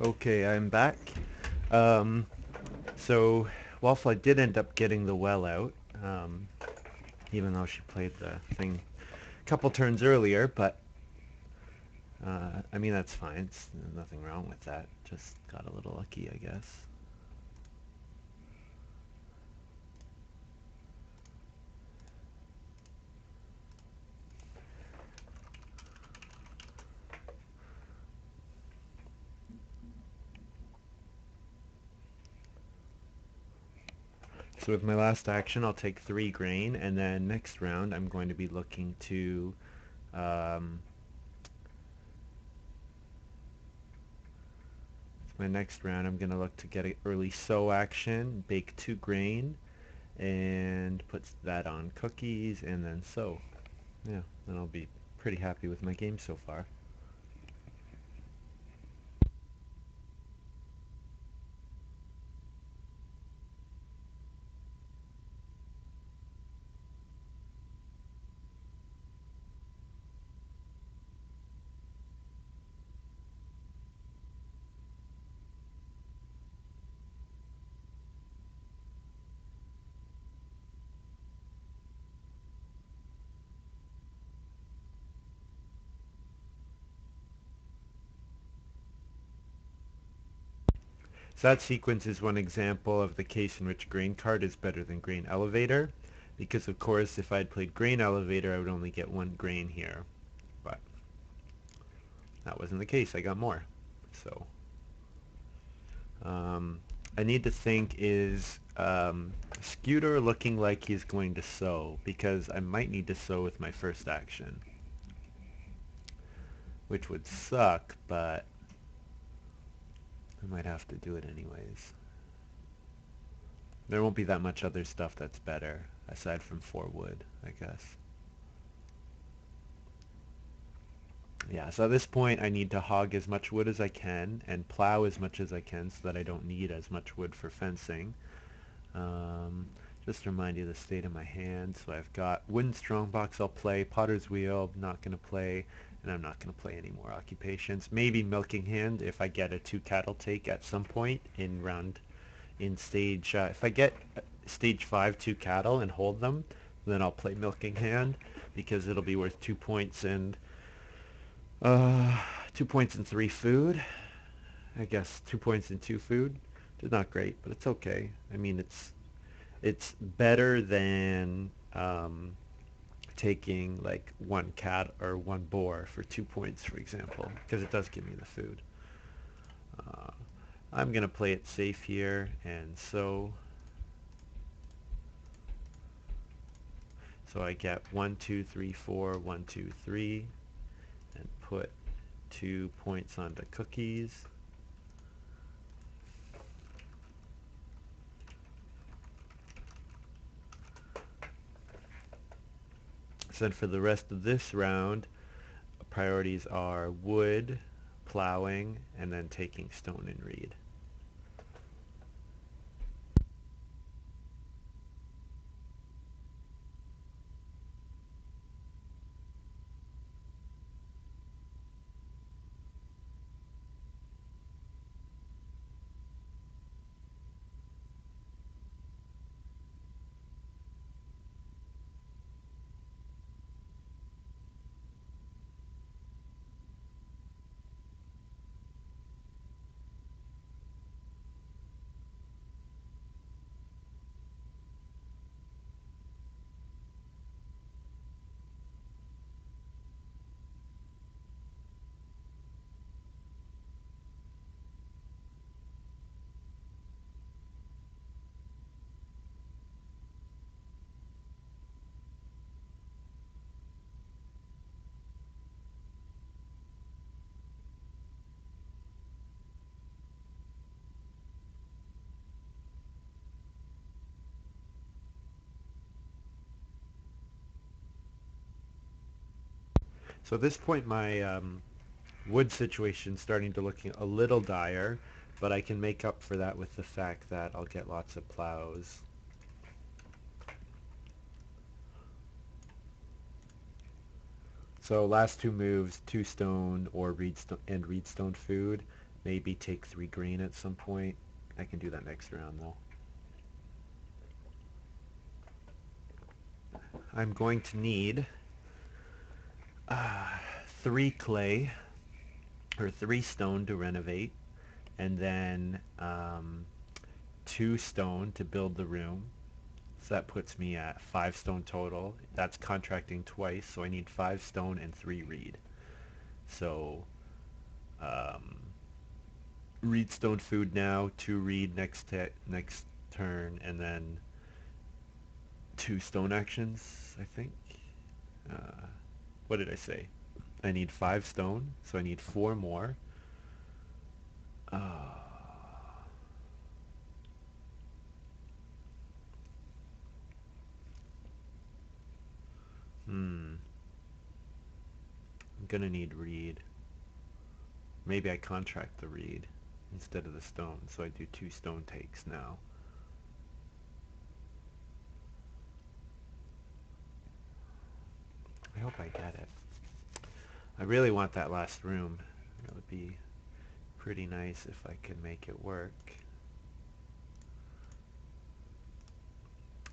Speaker 1: Okay, I'm back. Um, so Wallfly did end up getting the well out, um, even though she played the thing a couple turns earlier, but I mean that's fine. It's nothing wrong with that. Just got a little lucky, I guess. So with my last action, I'll take 3 grain, and then next round I'm going to be looking to um, my next round I'm going to look to get an early sow action, bake 2 grain, and put that on cookies, and then sow. Yeah, then I'll be pretty happy with my game so far. So that sequence is one example of the case in which grain cart is better than grain elevator, because of course if I'd played grain elevator I would only get 1 grain here, but that wasn't the case. I got more. So um, I need to think, is Scooter looking like he's going to sow, because I might need to sow with my first action, which would suck, but I might have to do it anyways. There won't be that much other stuff that's better, aside from 4 wood, I guess. Yeah, so at this point I need to hog as much wood as I can and plow as much as I can so that I don't need as much wood for fencing. Um, just to remind you the state of my hand. So I've got wooden strongbox I'll play, potter's wheel not going to play, and I'm not going to play any more occupations. Maybe milking hand if I get a 2 cattle take at some point in stage, if I get stage 5 2 cattle and hold them, then I'll play milking hand because it'll be worth 2 points and uh, 2 points and 3 food. I guess 2 points and 2 food. It's not great, but it's okay. I mean, it's better than taking like 1 cat or 1 boar for 2 points, for example, because it does give me the food. Uh, I'm gonna play it safe here, and so I get 1, 2, 3, 4, 1, 2, 3, and put 2 points onto cookies. So then for the rest of this round, priorities are wood, plowing, and then taking stone and reed. So at this point, my wood situation is starting to look a little dire, but I can make up for that with the fact that I'll get lots of plows. So last 2 moves, 2 stone or reedstone food, Maybe take 3 green at some point. I can do that next round though. I'm going to need 3 clay or 3 stone to renovate, and then 2 stone to build the room. So that puts me at 5 stone total. That's contracting twice, so I need 5 stone and 3 reed. So um, reed stone food now, 2 reed next turn, and then 2 stone actions, I think. Uh, what did I say? I need 5 stone, so I need 4 more. Uh, I'm gonna need reed. Maybe I contract the reed instead of the stone, so I do 2 stone takes now. I hope I get it. I really want that last room. That would be pretty nice if I could make it work.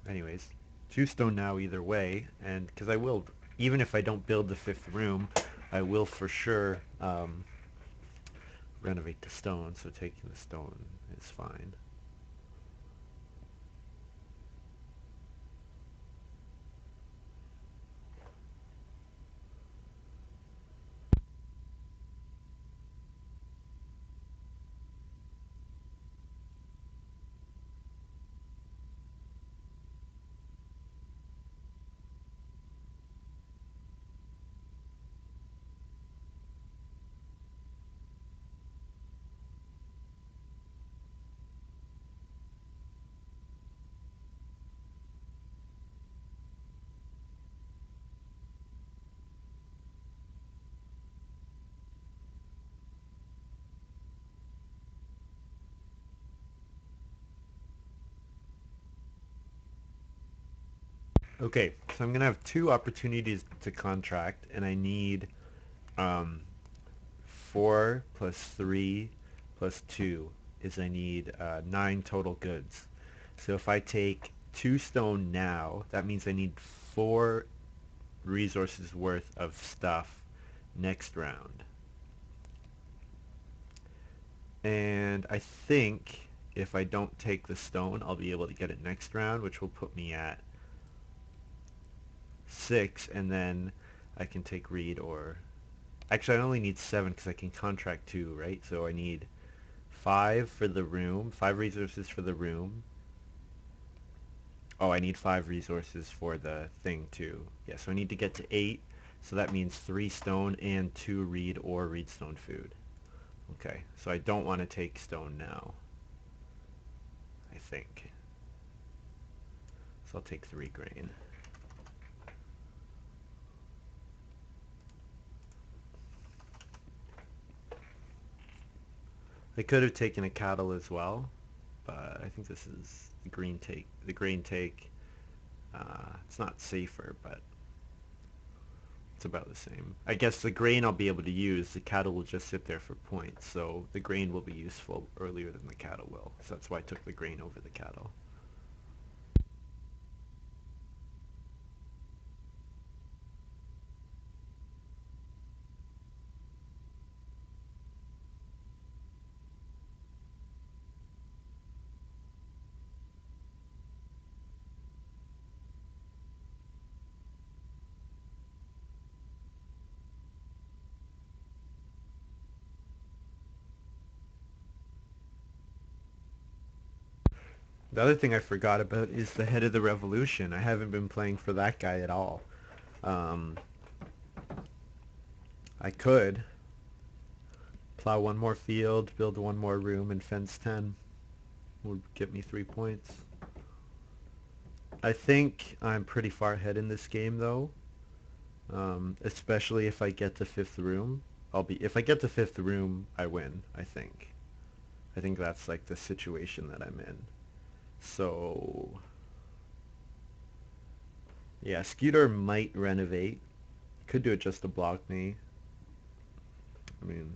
Speaker 1: Anyways, 2 stone now either way, and because I will, even if I don't build the 5th room, I will for sure renovate the stone, so taking the stone is fine. Okay, so I'm gonna have 2 opportunities to contract, and I need um, 4 plus 3 plus 2 is I need 9 total goods. So if I take 2 stone now, that means I need 4 resources worth of stuff next round. And I think if I don't take the stone, I'll be able to get it next round, which will put me at 6, and then I can take reed or... Actually, I only need 7 because I can contract 2, right? So I need 5 for the room, 5 resources for the room. Oh, I need 5 resources for the thing too. Yeah, so I need to get to 8, so that means 3 stone and 2 reed or reed stone food. Okay, so I don't want to take stone now, I think. So I'll take 3 grain. I could have taken a cattle as well, but I think this is the green take. The grain take, it's not safer, but it's about the same. I guess the grain I'll be able to use, the cattle will just sit there for points, so the grain will be useful earlier than the cattle will. So that's why I took the grain over the cattle. The other thing I forgot about is the head of the revolution. I haven't been playing for that guy at all. Um, I could plow 1 more field, build 1 more room, and fence 10. Would get me 3 points. I think I'm pretty far ahead in this game though, especially if I get the 5th room. If I get the 5th room, I win, I think. I think that's like the situation that I'm in. So, yeah, Scooter might renovate. Could do it just to block me. I mean,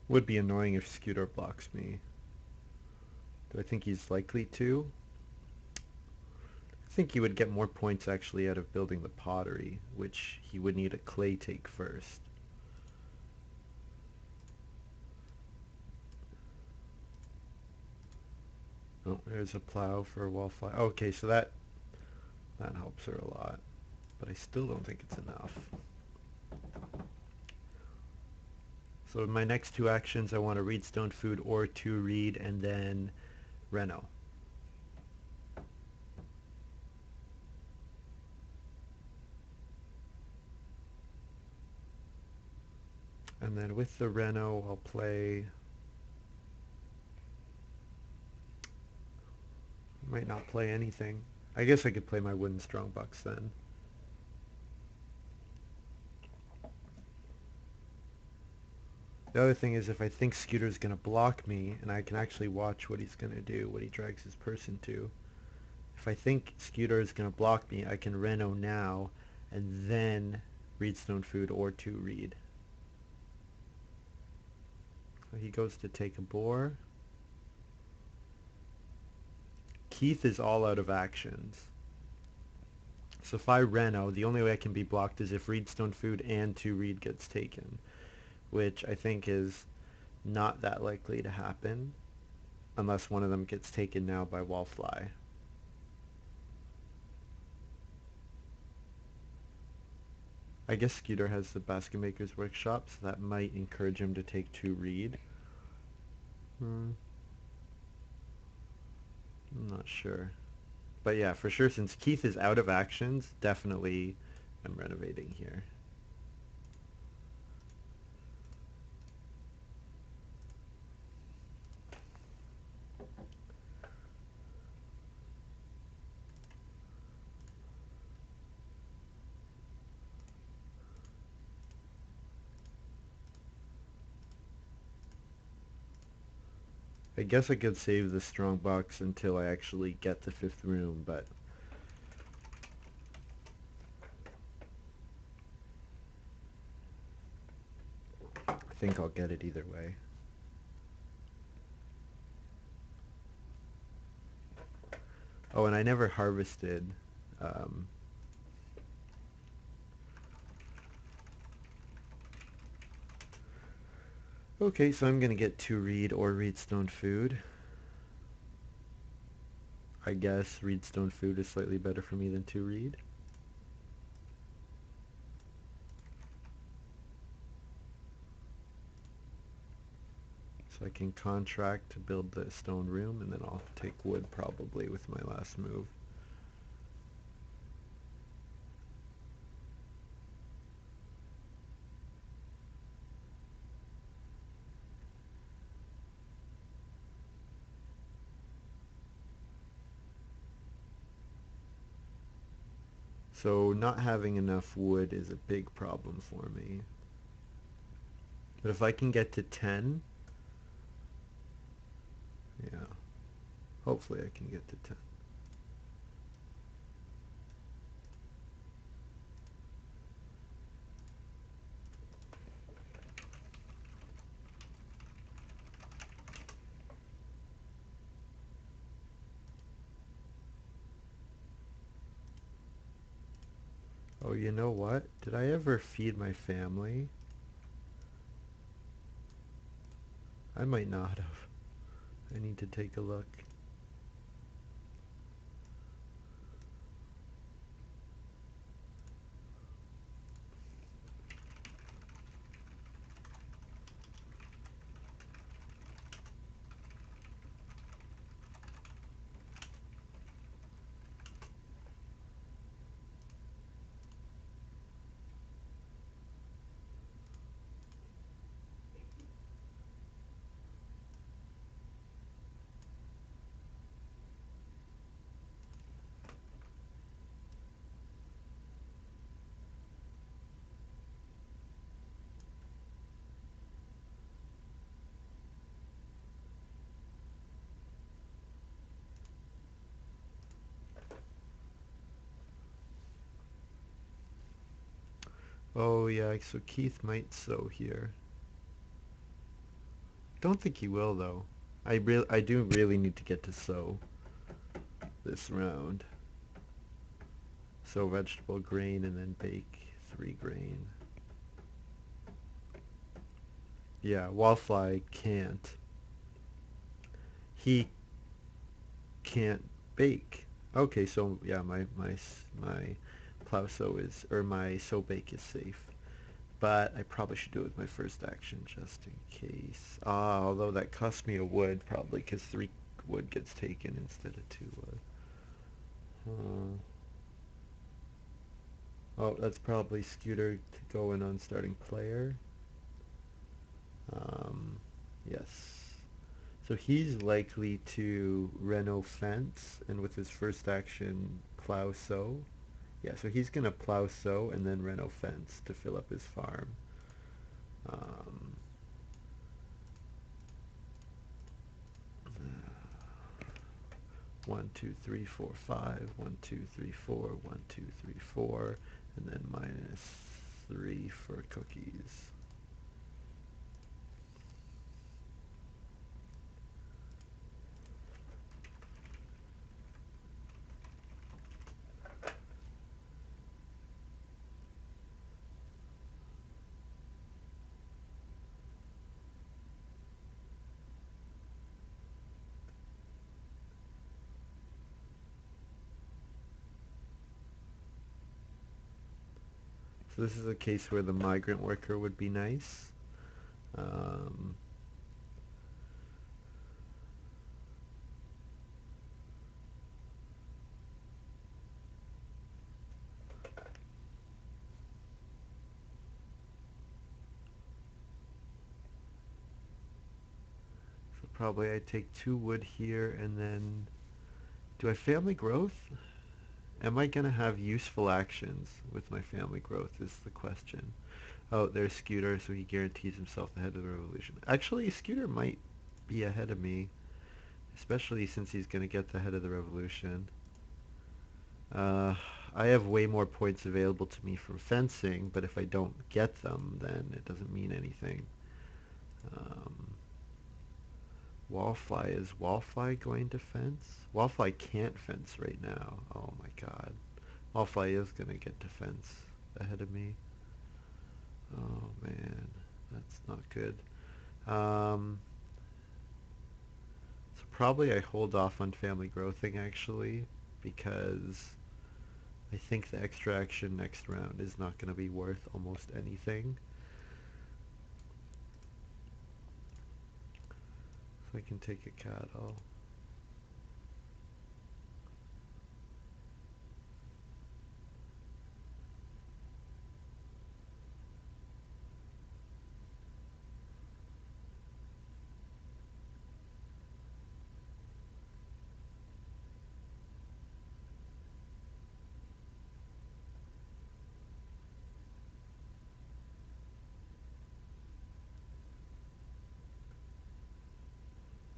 Speaker 1: Would be annoying if Scooter blocks me. Do I think he's likely to? I think he would get more points actually out of building the pottery, which he would need a clay take first. Oh, there's a plow for a wallflower. Okay, so that helps her a lot, but I still don't think it's enough. So in my next two actions, I want to read stone food or to read and then reno. And then with the reno, I'll play. Might not play anything. I guess I could play my wooden strongbox then. The other thing is if I think Scooter's going to block me and I can actually watch what he's going to do, what he drags his person to. If I think Scooter is going to block me, I can reno now and then read stone food or to read. So he goes to take a boar. Keith is all out of actions. So if I reno, the only way I can be blocked is if read stone food and to read gets taken, which I think is not that likely to happen unless one of them gets taken now by wallfly. I guess Scooter has the basket maker's workshop, so that might encourage him to take to read. I'm not sure. But yeah, for sure, since Keith is out of actions, definitely I'm renovating here. I guess I could save the strong box until I actually get the fifth room, but I think I'll get it either way. Oh, and I never harvested. Um, okay, so I'm going to get to read or read stone food. I guess read stone food is slightly better for me than to read. So I can contract to build the stone room, and then I'll take wood probably with my last move. So not having enough wood is a big problem for me. But if I can get to 10, yeah, hopefully I can get to 10. Oh, you know what? Did I ever feed my family? I might not have. I need to take a look. Oh yeah, so Keith might sow here. Don't think he will though. I do really need to get to sow this round. Sow vegetable, grain, and then bake 3 grain. Yeah, Wallfly can't. He can't bake. Okay, so yeah, my plow sow is, or my sow bake is safe. But I probably should do it with my first action just in case. Ah, although that cost me a wood probably because 3 wood gets taken instead of 2 wood. Hmm. Oh, that's probably Scooter to go in on starting player. Um, yes. So he's likely to reno fence and with his first action plow sow. Yeah, so he's gonna plow sow and then reno fence to fill up his farm. Um, 1, 2, 3, 4, 5. 1, 2, 3, 4. 1, 2, 3, 4, and then -3 for cookies. So this is a case where the migrant worker would be nice. Um, so probably I take 2 wood here and then do I family growth? Am I going to have useful actions with my family growth is the question. Oh, there's Scooter, so he guarantees himself the head of the revolution. Actually, Scooter might be ahead of me, especially since he's going to get the head of the revolution. Uh, I have way more points available to me from fencing, but if I don't get them, then it doesn't mean anything. Um, Wallfly, is Wallfly going to fence? Wallfly can't fence right now. Oh my god. Wallfly is going to get to fence ahead of me. Oh man, that's not good. Um, so probably I hold off on family growthing actually, because I think the extra action next round is not going to be worth almost anything. So I can take a cattle.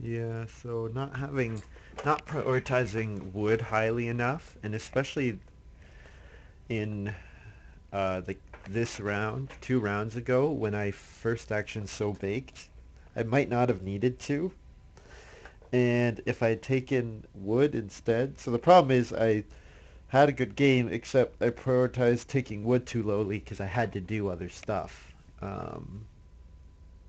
Speaker 1: Yeah, so not prioritizing wood highly enough, and especially in the this round, 2 rounds ago, when I first action so baked, I might not have needed to, and if I had taken wood instead, so the problem is I had a good game, except I prioritized taking wood too lowly because I had to do other stuff,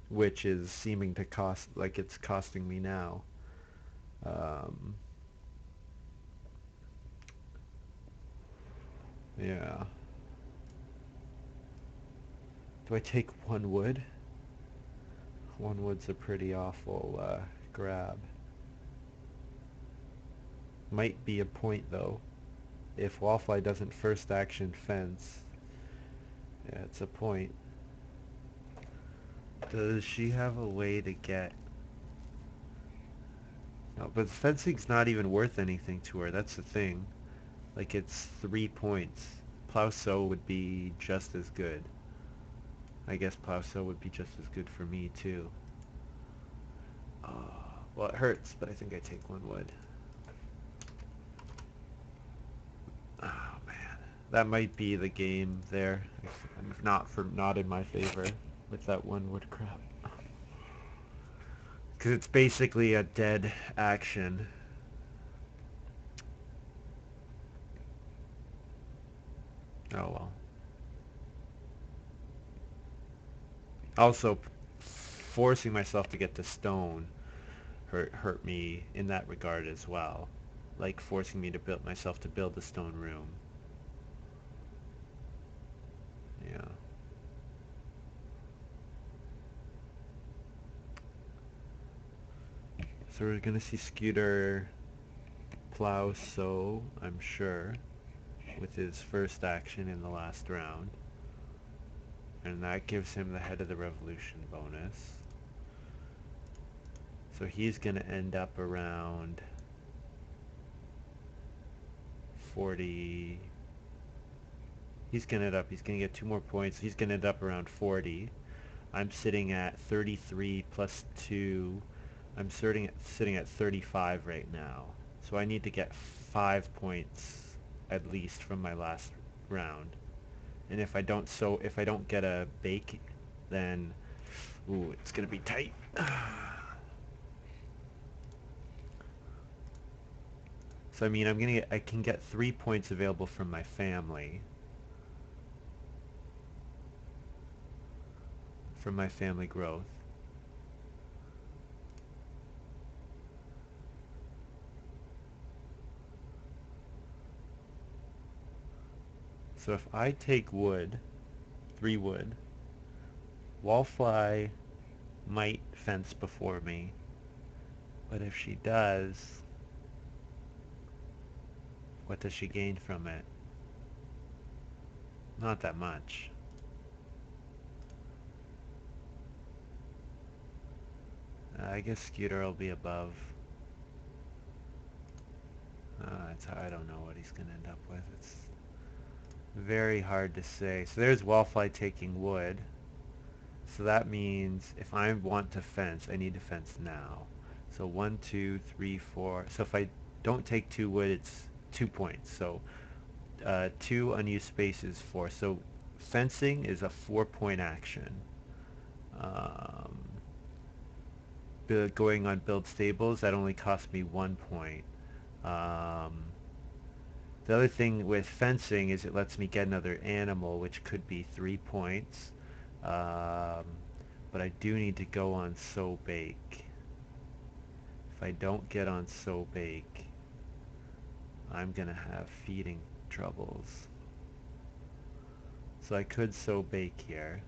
Speaker 1: which is seeming to cost like it's costing me now. Um, yeah. Do I take 1 wood? 1 wood's a pretty awful grab. Might be a point though. If Wallfly doesn't first action fence, yeah, it's a point. Does she have a way to get... No, but fencing's not even worth anything to her. That's the thing. Like, it's 3 points. Plow Sow would be just as good. I guess Plow Sow would be just as good for me, too. Well, it hurts, but I think I take 1 wood. Oh, man. That might be the game there. If not in my favor with that 1 wood crap. Because it's basically a dead action. Oh well. Also, forcing myself to get to stone hurt me in that regard as well. Like forcing me to build myself to build a stone room. Yeah. So we're gonna see Scooter plow sow, I'm sure, with his first action in the last round. And that gives him the head of the revolution bonus. So he's gonna end up around 40. He's gonna get 2 more points. He's gonna end up around 40. I'm sitting at 33 plus 2. I'm sitting at 35 right now. So I need to get 5 points at least from my last round. And if I don't get a bake, then ooh, it's gonna be tight. So I mean, I can get 3 points available from my family growth. So if I take wood, 3 wood, Wallfly might fence before me, but if she does, what does she gain from it? Not that much. I guess Scooter will be above. I don't know what he's going to end up with. It's very hard to say. So there's Wallfly taking wood. So that means if I want to fence, I need to fence now. So 1, 2, 3, 4. So if I don't take 2 wood, it's 2 points. So 2 unused space is 4. So fencing is a 4-point action. Um, going on build stables, that only cost me 1 point. Um, the other thing with fencing is it lets me get another animal, which could be 3 points. Um, but I do need to go on sow bake. If I don't get on sow bake, I'm gonna have feeding troubles. So I could sow bake here,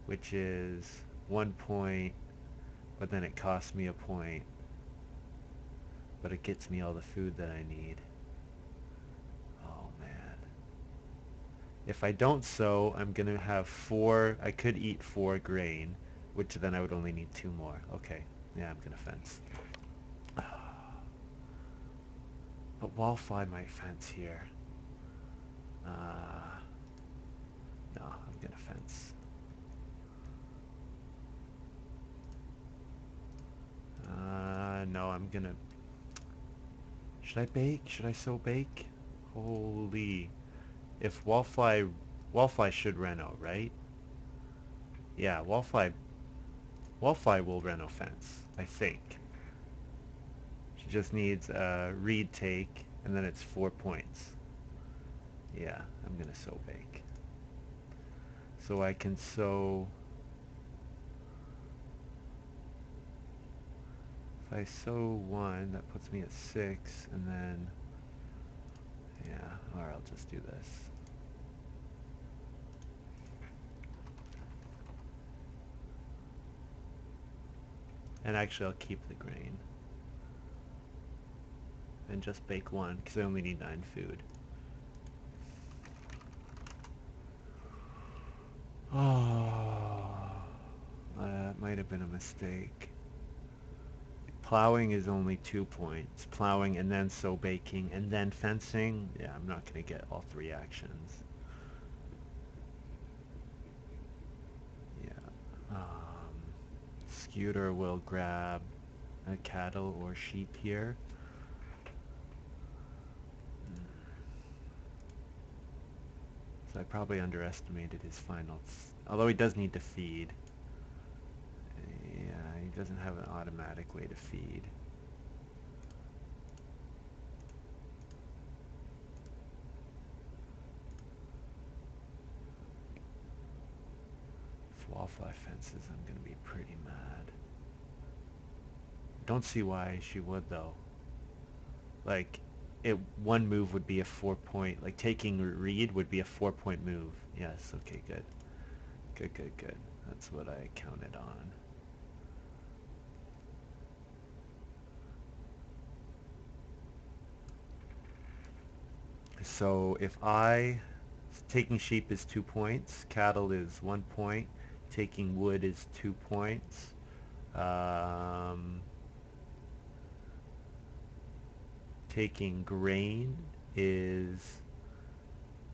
Speaker 1: which is 1 point, but then it costs me a point. But it gets me all the food that I need. Oh man. If I don't sow, I'm gonna have 4, I could eat 4 grain, which then I would only need 2 more. Okay, yeah, I'm gonna fence. But Wallfly might fence here. Uh, no, I'm gonna fence. No, I'm gonna... Should I bake? Should I sow bake? Holy... If Wallfly should reno, right? Yeah, Wallfly will reno fence, I think. She just needs a reed take, and then it's 4 points. Yeah, I'm gonna sow bake. So I can sow... If I sow 1, that puts me at 6, and then... Yeah, or I'll just do this. And actually I'll keep the grain. And just bake 1, because I only need 9 food. Oh, that might have been a mistake. Plowing is only 2 points. Plowing and then sow baking and then fencing. Yeah, I'm not going to get all 3 actions. Yeah. Scooter will grab a cattle or sheep here. So I probably underestimated his finals. Although he does need to feed. Yeah, he Doesn't have an automatic way to feed. If wallflower fences, I'm going to be pretty mad. Don't see why she would though. Like, one move would be a 4-point, like taking reed would be a 4-point move. Yes, okay, good. Good, good, good. That's what I counted on. So if taking sheep is 2 points, cattle is 1 point, taking wood is 2 points, taking grain is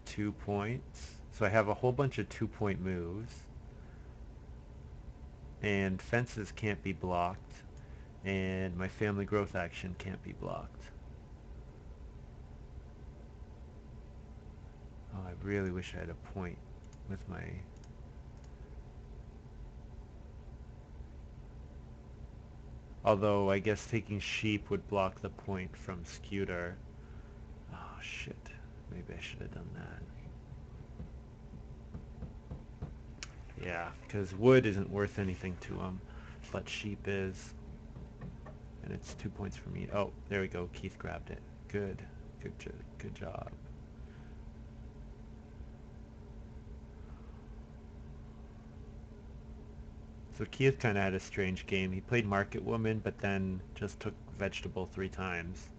Speaker 1: 2 points. So I have a whole bunch of 2-point moves, and fences can't be blocked, and my family growth action can't be blocked. Oh, I really wish I had a point with my... Although I guess taking sheep would block the point from Scooter. Oh shit, maybe I should have done that. Yeah, because wood isn't worth anything to him, but sheep is. And it's 2 points for me. Oh, there we go, Keith grabbed it. Good, good job. So Keith kind of had a strange game. He played Market Woman, but then just took vegetable 3 times.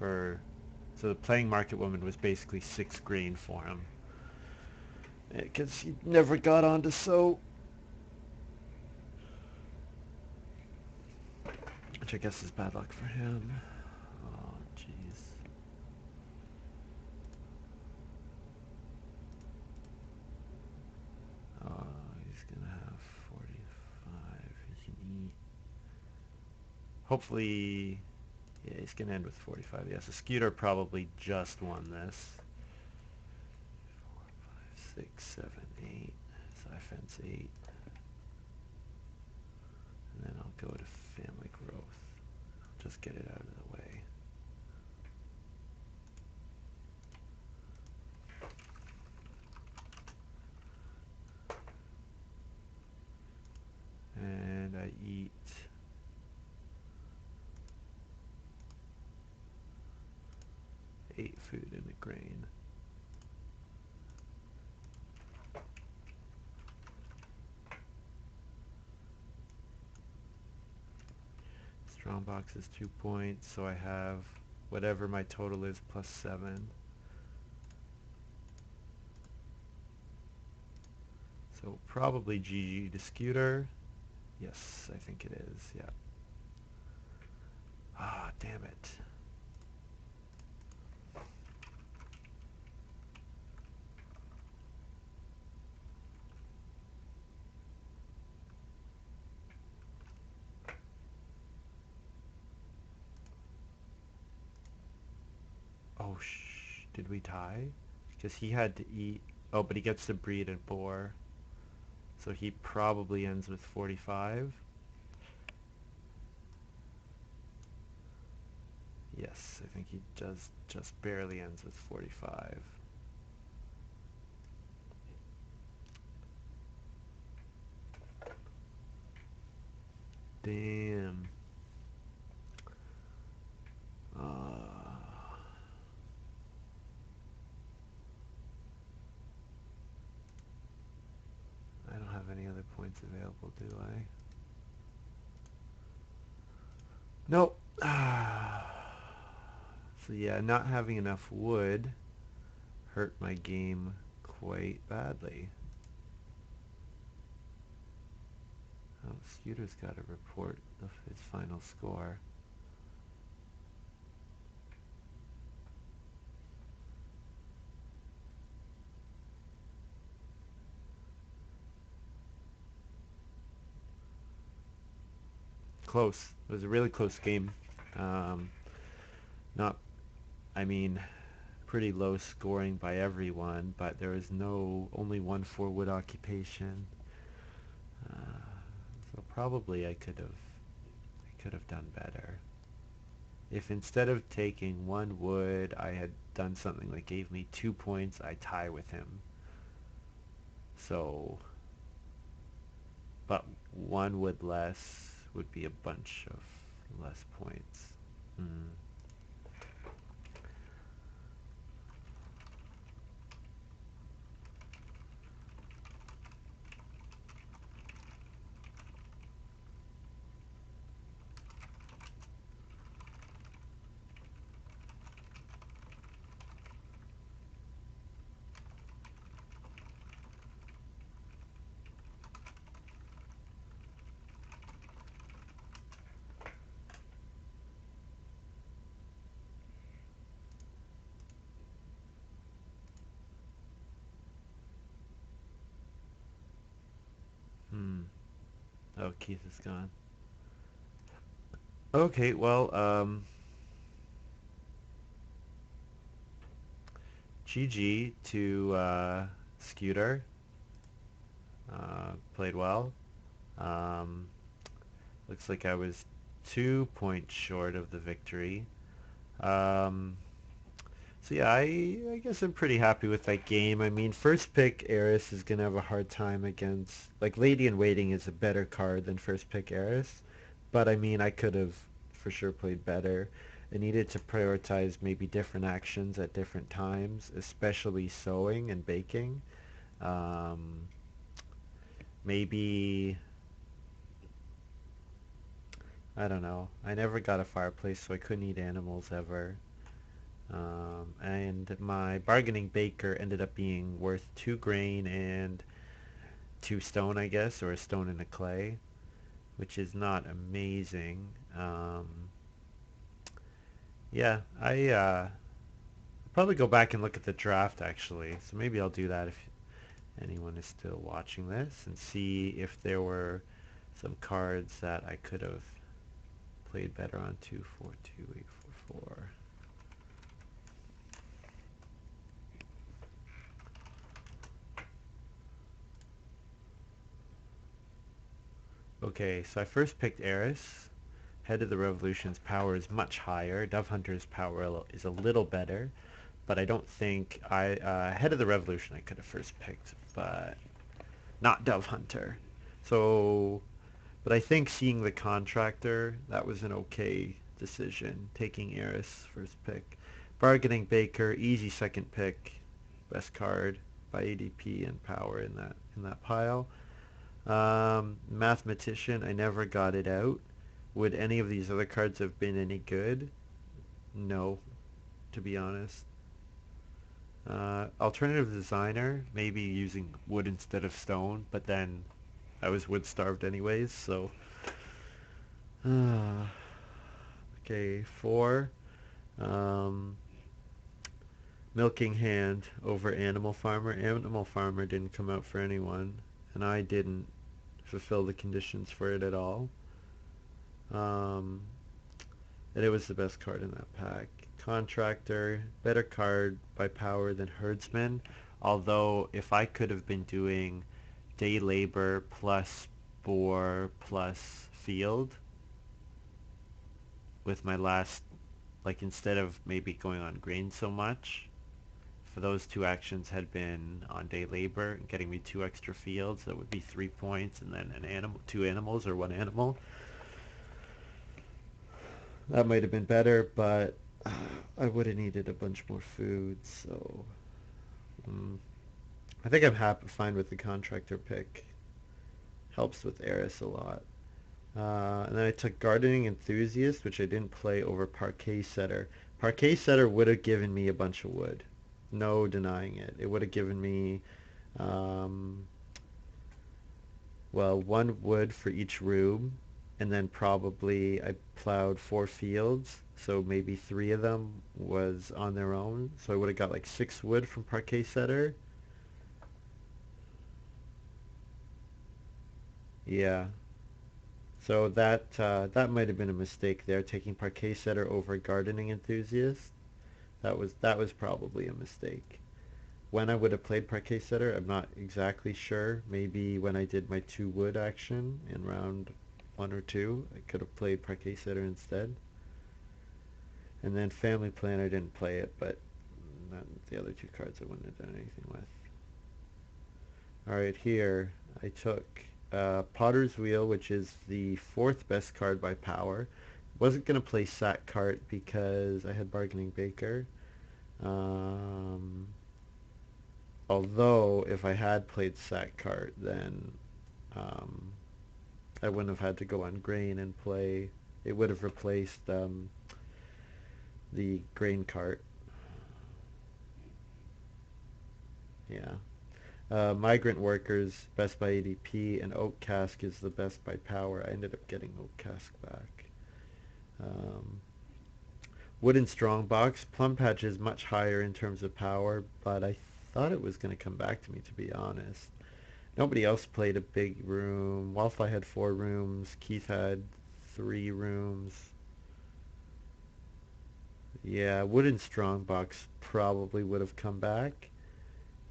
Speaker 1: So playing Market Woman was basically 6 green for him. Because he never got on to sow. Which I guess is bad luck for him. Oh, jeez. Oh, he's gonna have 45. He can eat. Hopefully, yeah, he's gonna end with 45. Yeah, so Scooter probably just won this. 4, 5, 6, 7, 8. Side fence 8. And then I'll go to family growth. Just get it out of the way. And I eat 8 food in the grain. Strongbox is 2 points, so I have whatever my total is plus 7. So probably GG to Scooter. Yes, I think it is, yeah. Ah, damn it. Oh, did we tie? Because he had to eat... Oh, but he gets to breed a boar. So he probably ends with 45. Yes, I think he does just barely ends with 45. Damn. I don't have any other points available, do I? Nope. So yeah, not having enough wood hurt my game quite badly. Oh, Scooter's got to report his final score. Close. It was a really close game. Um, not, I mean, pretty low scoring by everyone, but there was only one 4 wood occupation. So probably I could have could have done better. If instead of taking one wood, I had done something that gave me 2 points, I tie with him. So, but one wood less would be a bunch of less points. Hmm. Hmm. Oh, Keith is gone. Okay, well, GG to Scooter. Played well. Um, looks like I was 2 points short of the victory. Um, so yeah, I guess I'm pretty happy with that game. I mean, first pick Eris is gonna have a hard time against like Lady in Waiting is a better card than first pick Eris, but I mean I could have for sure played better. I needed to prioritize maybe different actions at different times, especially sewing and baking. Um, maybe I don't know. I never got a fireplace, so I couldn't eat animals ever. And my bargaining baker ended up being worth 2 grain and 2 stone, I guess, or a stone and a clay, which is not amazing. Yeah, I probably go back and look at the draft actually. So maybe I'll do that if anyone is still watching this and see if there were some cards that I could have played better on 242844. Okay, so I first picked Eris. Head of the Revolution's power is much higher. Dove Hunter's power is a little better, but I don't think Head of the Revolution I could have first picked, but not Dove Hunter. So, but I think seeing the Contractor, that was an okay decision. Taking Eris first pick. Bargaining Baker, easy second pick. Best card by ADP and power in that pile. Mathematician, I never got it out. Would any of these other cards have been any good? No, to be honest. Alternative designer, maybe using wood instead of stone, but then I was wood starved anyways, so. Uh, okay, 4. Um, milking hand over animal farmer. Animal farmer didn't come out for anyone, and I didn't fulfill the conditions for it at all. Um, and it was the best card in that pack. Contractor, better card by power than Herdsman. Although if I could have been doing day labor plus boar plus field with my last, like instead of maybe going on grain so much, for those two actions had been on day labor and getting me 2 extra fields, that would be 3 points, and then an animal, 2 animals or 1 animal. That might have been better, but I would have needed a bunch more food, so mm, I think I'm happy, fine with the contractor pick. Helps with Eris a lot. And then I took Gardening Enthusiast, which I didn't play, over Parquet Setter. Parquet Setter would have given me a bunch of wood. No denying it. It would have given me, um, well, 1 wood for each room, and then probably I plowed 4 fields, so maybe 3 of them was on their own. So I would have got like 6 wood from Parquet Setter. Yeah. So that might have been a mistake there, taking Parquet Setter over Gardening Enthusiast. That was probably a mistake. When I would have played Parquet Setter, I'm not exactly sure. Maybe when I did my 2 wood action in round one or two. I could have played Parquet Sitter instead. And then Family Planner didn't play it, but the other two cards I wouldn't have done anything with. Alright, here I took Potter's Wheel, which is the fourth best card by power. Wasn't going to play Sack Cart because I had Bargaining Baker. Um, Although, if I had played Sack Cart, then um, I wouldn't have had to go on Grain and play. It would have replaced the Grain Cart. Yeah. Migrant Workers, best by ADP, and Oak Cask is the best by power. I ended up getting Oak Cask back. Um, Wooden Strongbox, Plum Patch is much higher in terms of power, but I thought it was going to come back to me, to be honest. Nobody else played a big room. Wildfly had 4 rooms. Keith had 3 rooms. Yeah, Wooden Strongbox probably would have come back.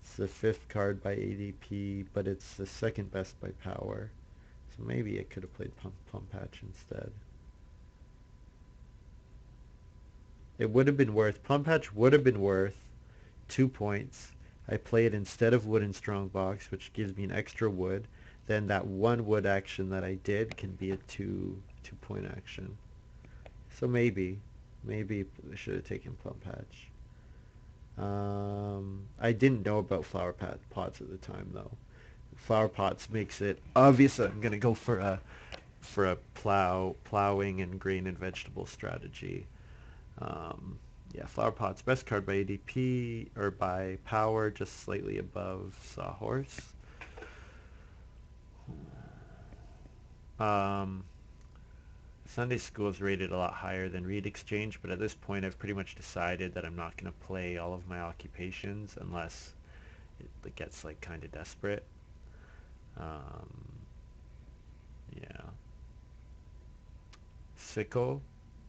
Speaker 1: It's the fifth card by ADP, but it's the second best by power. So maybe it could have played Plum Patch instead. It would have been worth, Plum Patch would have been worth 2 points. I play it instead of Wooden Strongbox, which gives me an extra wood. Then that one wood action that I did can be a two point action. So maybe I should have taken Plum Patch. I didn't know about pots at the time though. Flower pots makes it obvious that I'm gonna go for a plowing and grain and vegetable strategy. Um, yeah, flower pots best card by ADP or by power, just slightly above Sawhorse. Um, Sunday school is rated a lot higher than Read Exchange, but at this point I've pretty much decided that I'm not going to play all of my occupations unless it gets like kind of desperate. Um, yeah. Sickle.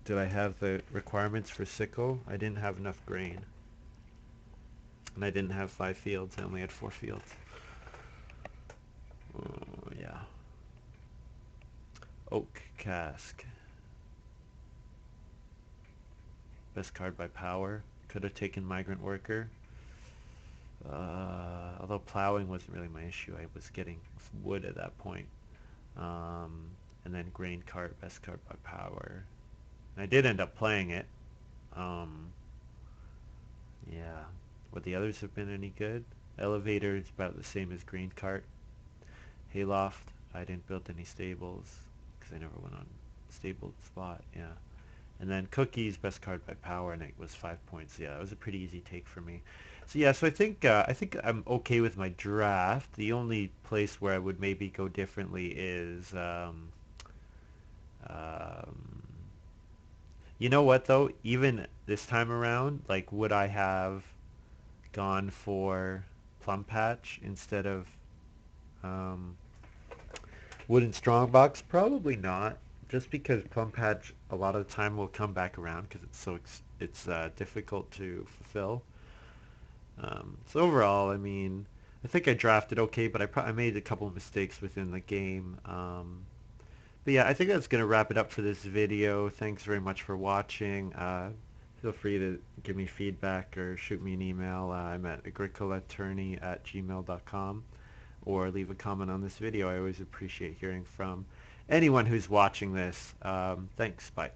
Speaker 1: Did I have the requirements for sickle? I didn't have enough grain. And I didn't have 5 fields. I only had 4 fields. Oh, yeah. Oak Cask. Best card by power. Could have taken Migrant Worker. Although plowing wasn't really my issue. I was getting wood at that point. Um, and then Grain Cart, best card by power. And I did end up playing it. Um, yeah. Would the others have been any good? Elevator is about the same as Grain Cart. Hayloft, I didn't build any stables because I never went on stable spot. Yeah. And then Cookies, best card by power, and it was 5 points. Yeah, that was a pretty easy take for me. So yeah, so I think I'm okay with my draft. The only place where I would maybe go differently is um, you know what though? Even this time around, like would I have gone for Plum Patch instead of um, Wooden Strongbox? Probably not. Just because Plum Patch a lot of the time will come back around because it's difficult to fulfill. So overall, I mean, I think I drafted okay, but I made a couple of mistakes within the game. But yeah, I think that's going to wrap it up for this video. Thanks very much for watching. Feel free to give me feedback or shoot me an email. I'm at agricolaattorney@gmail.com or leave a comment on this video. I always appreciate hearing from anyone who's watching this. Thanks. Bye.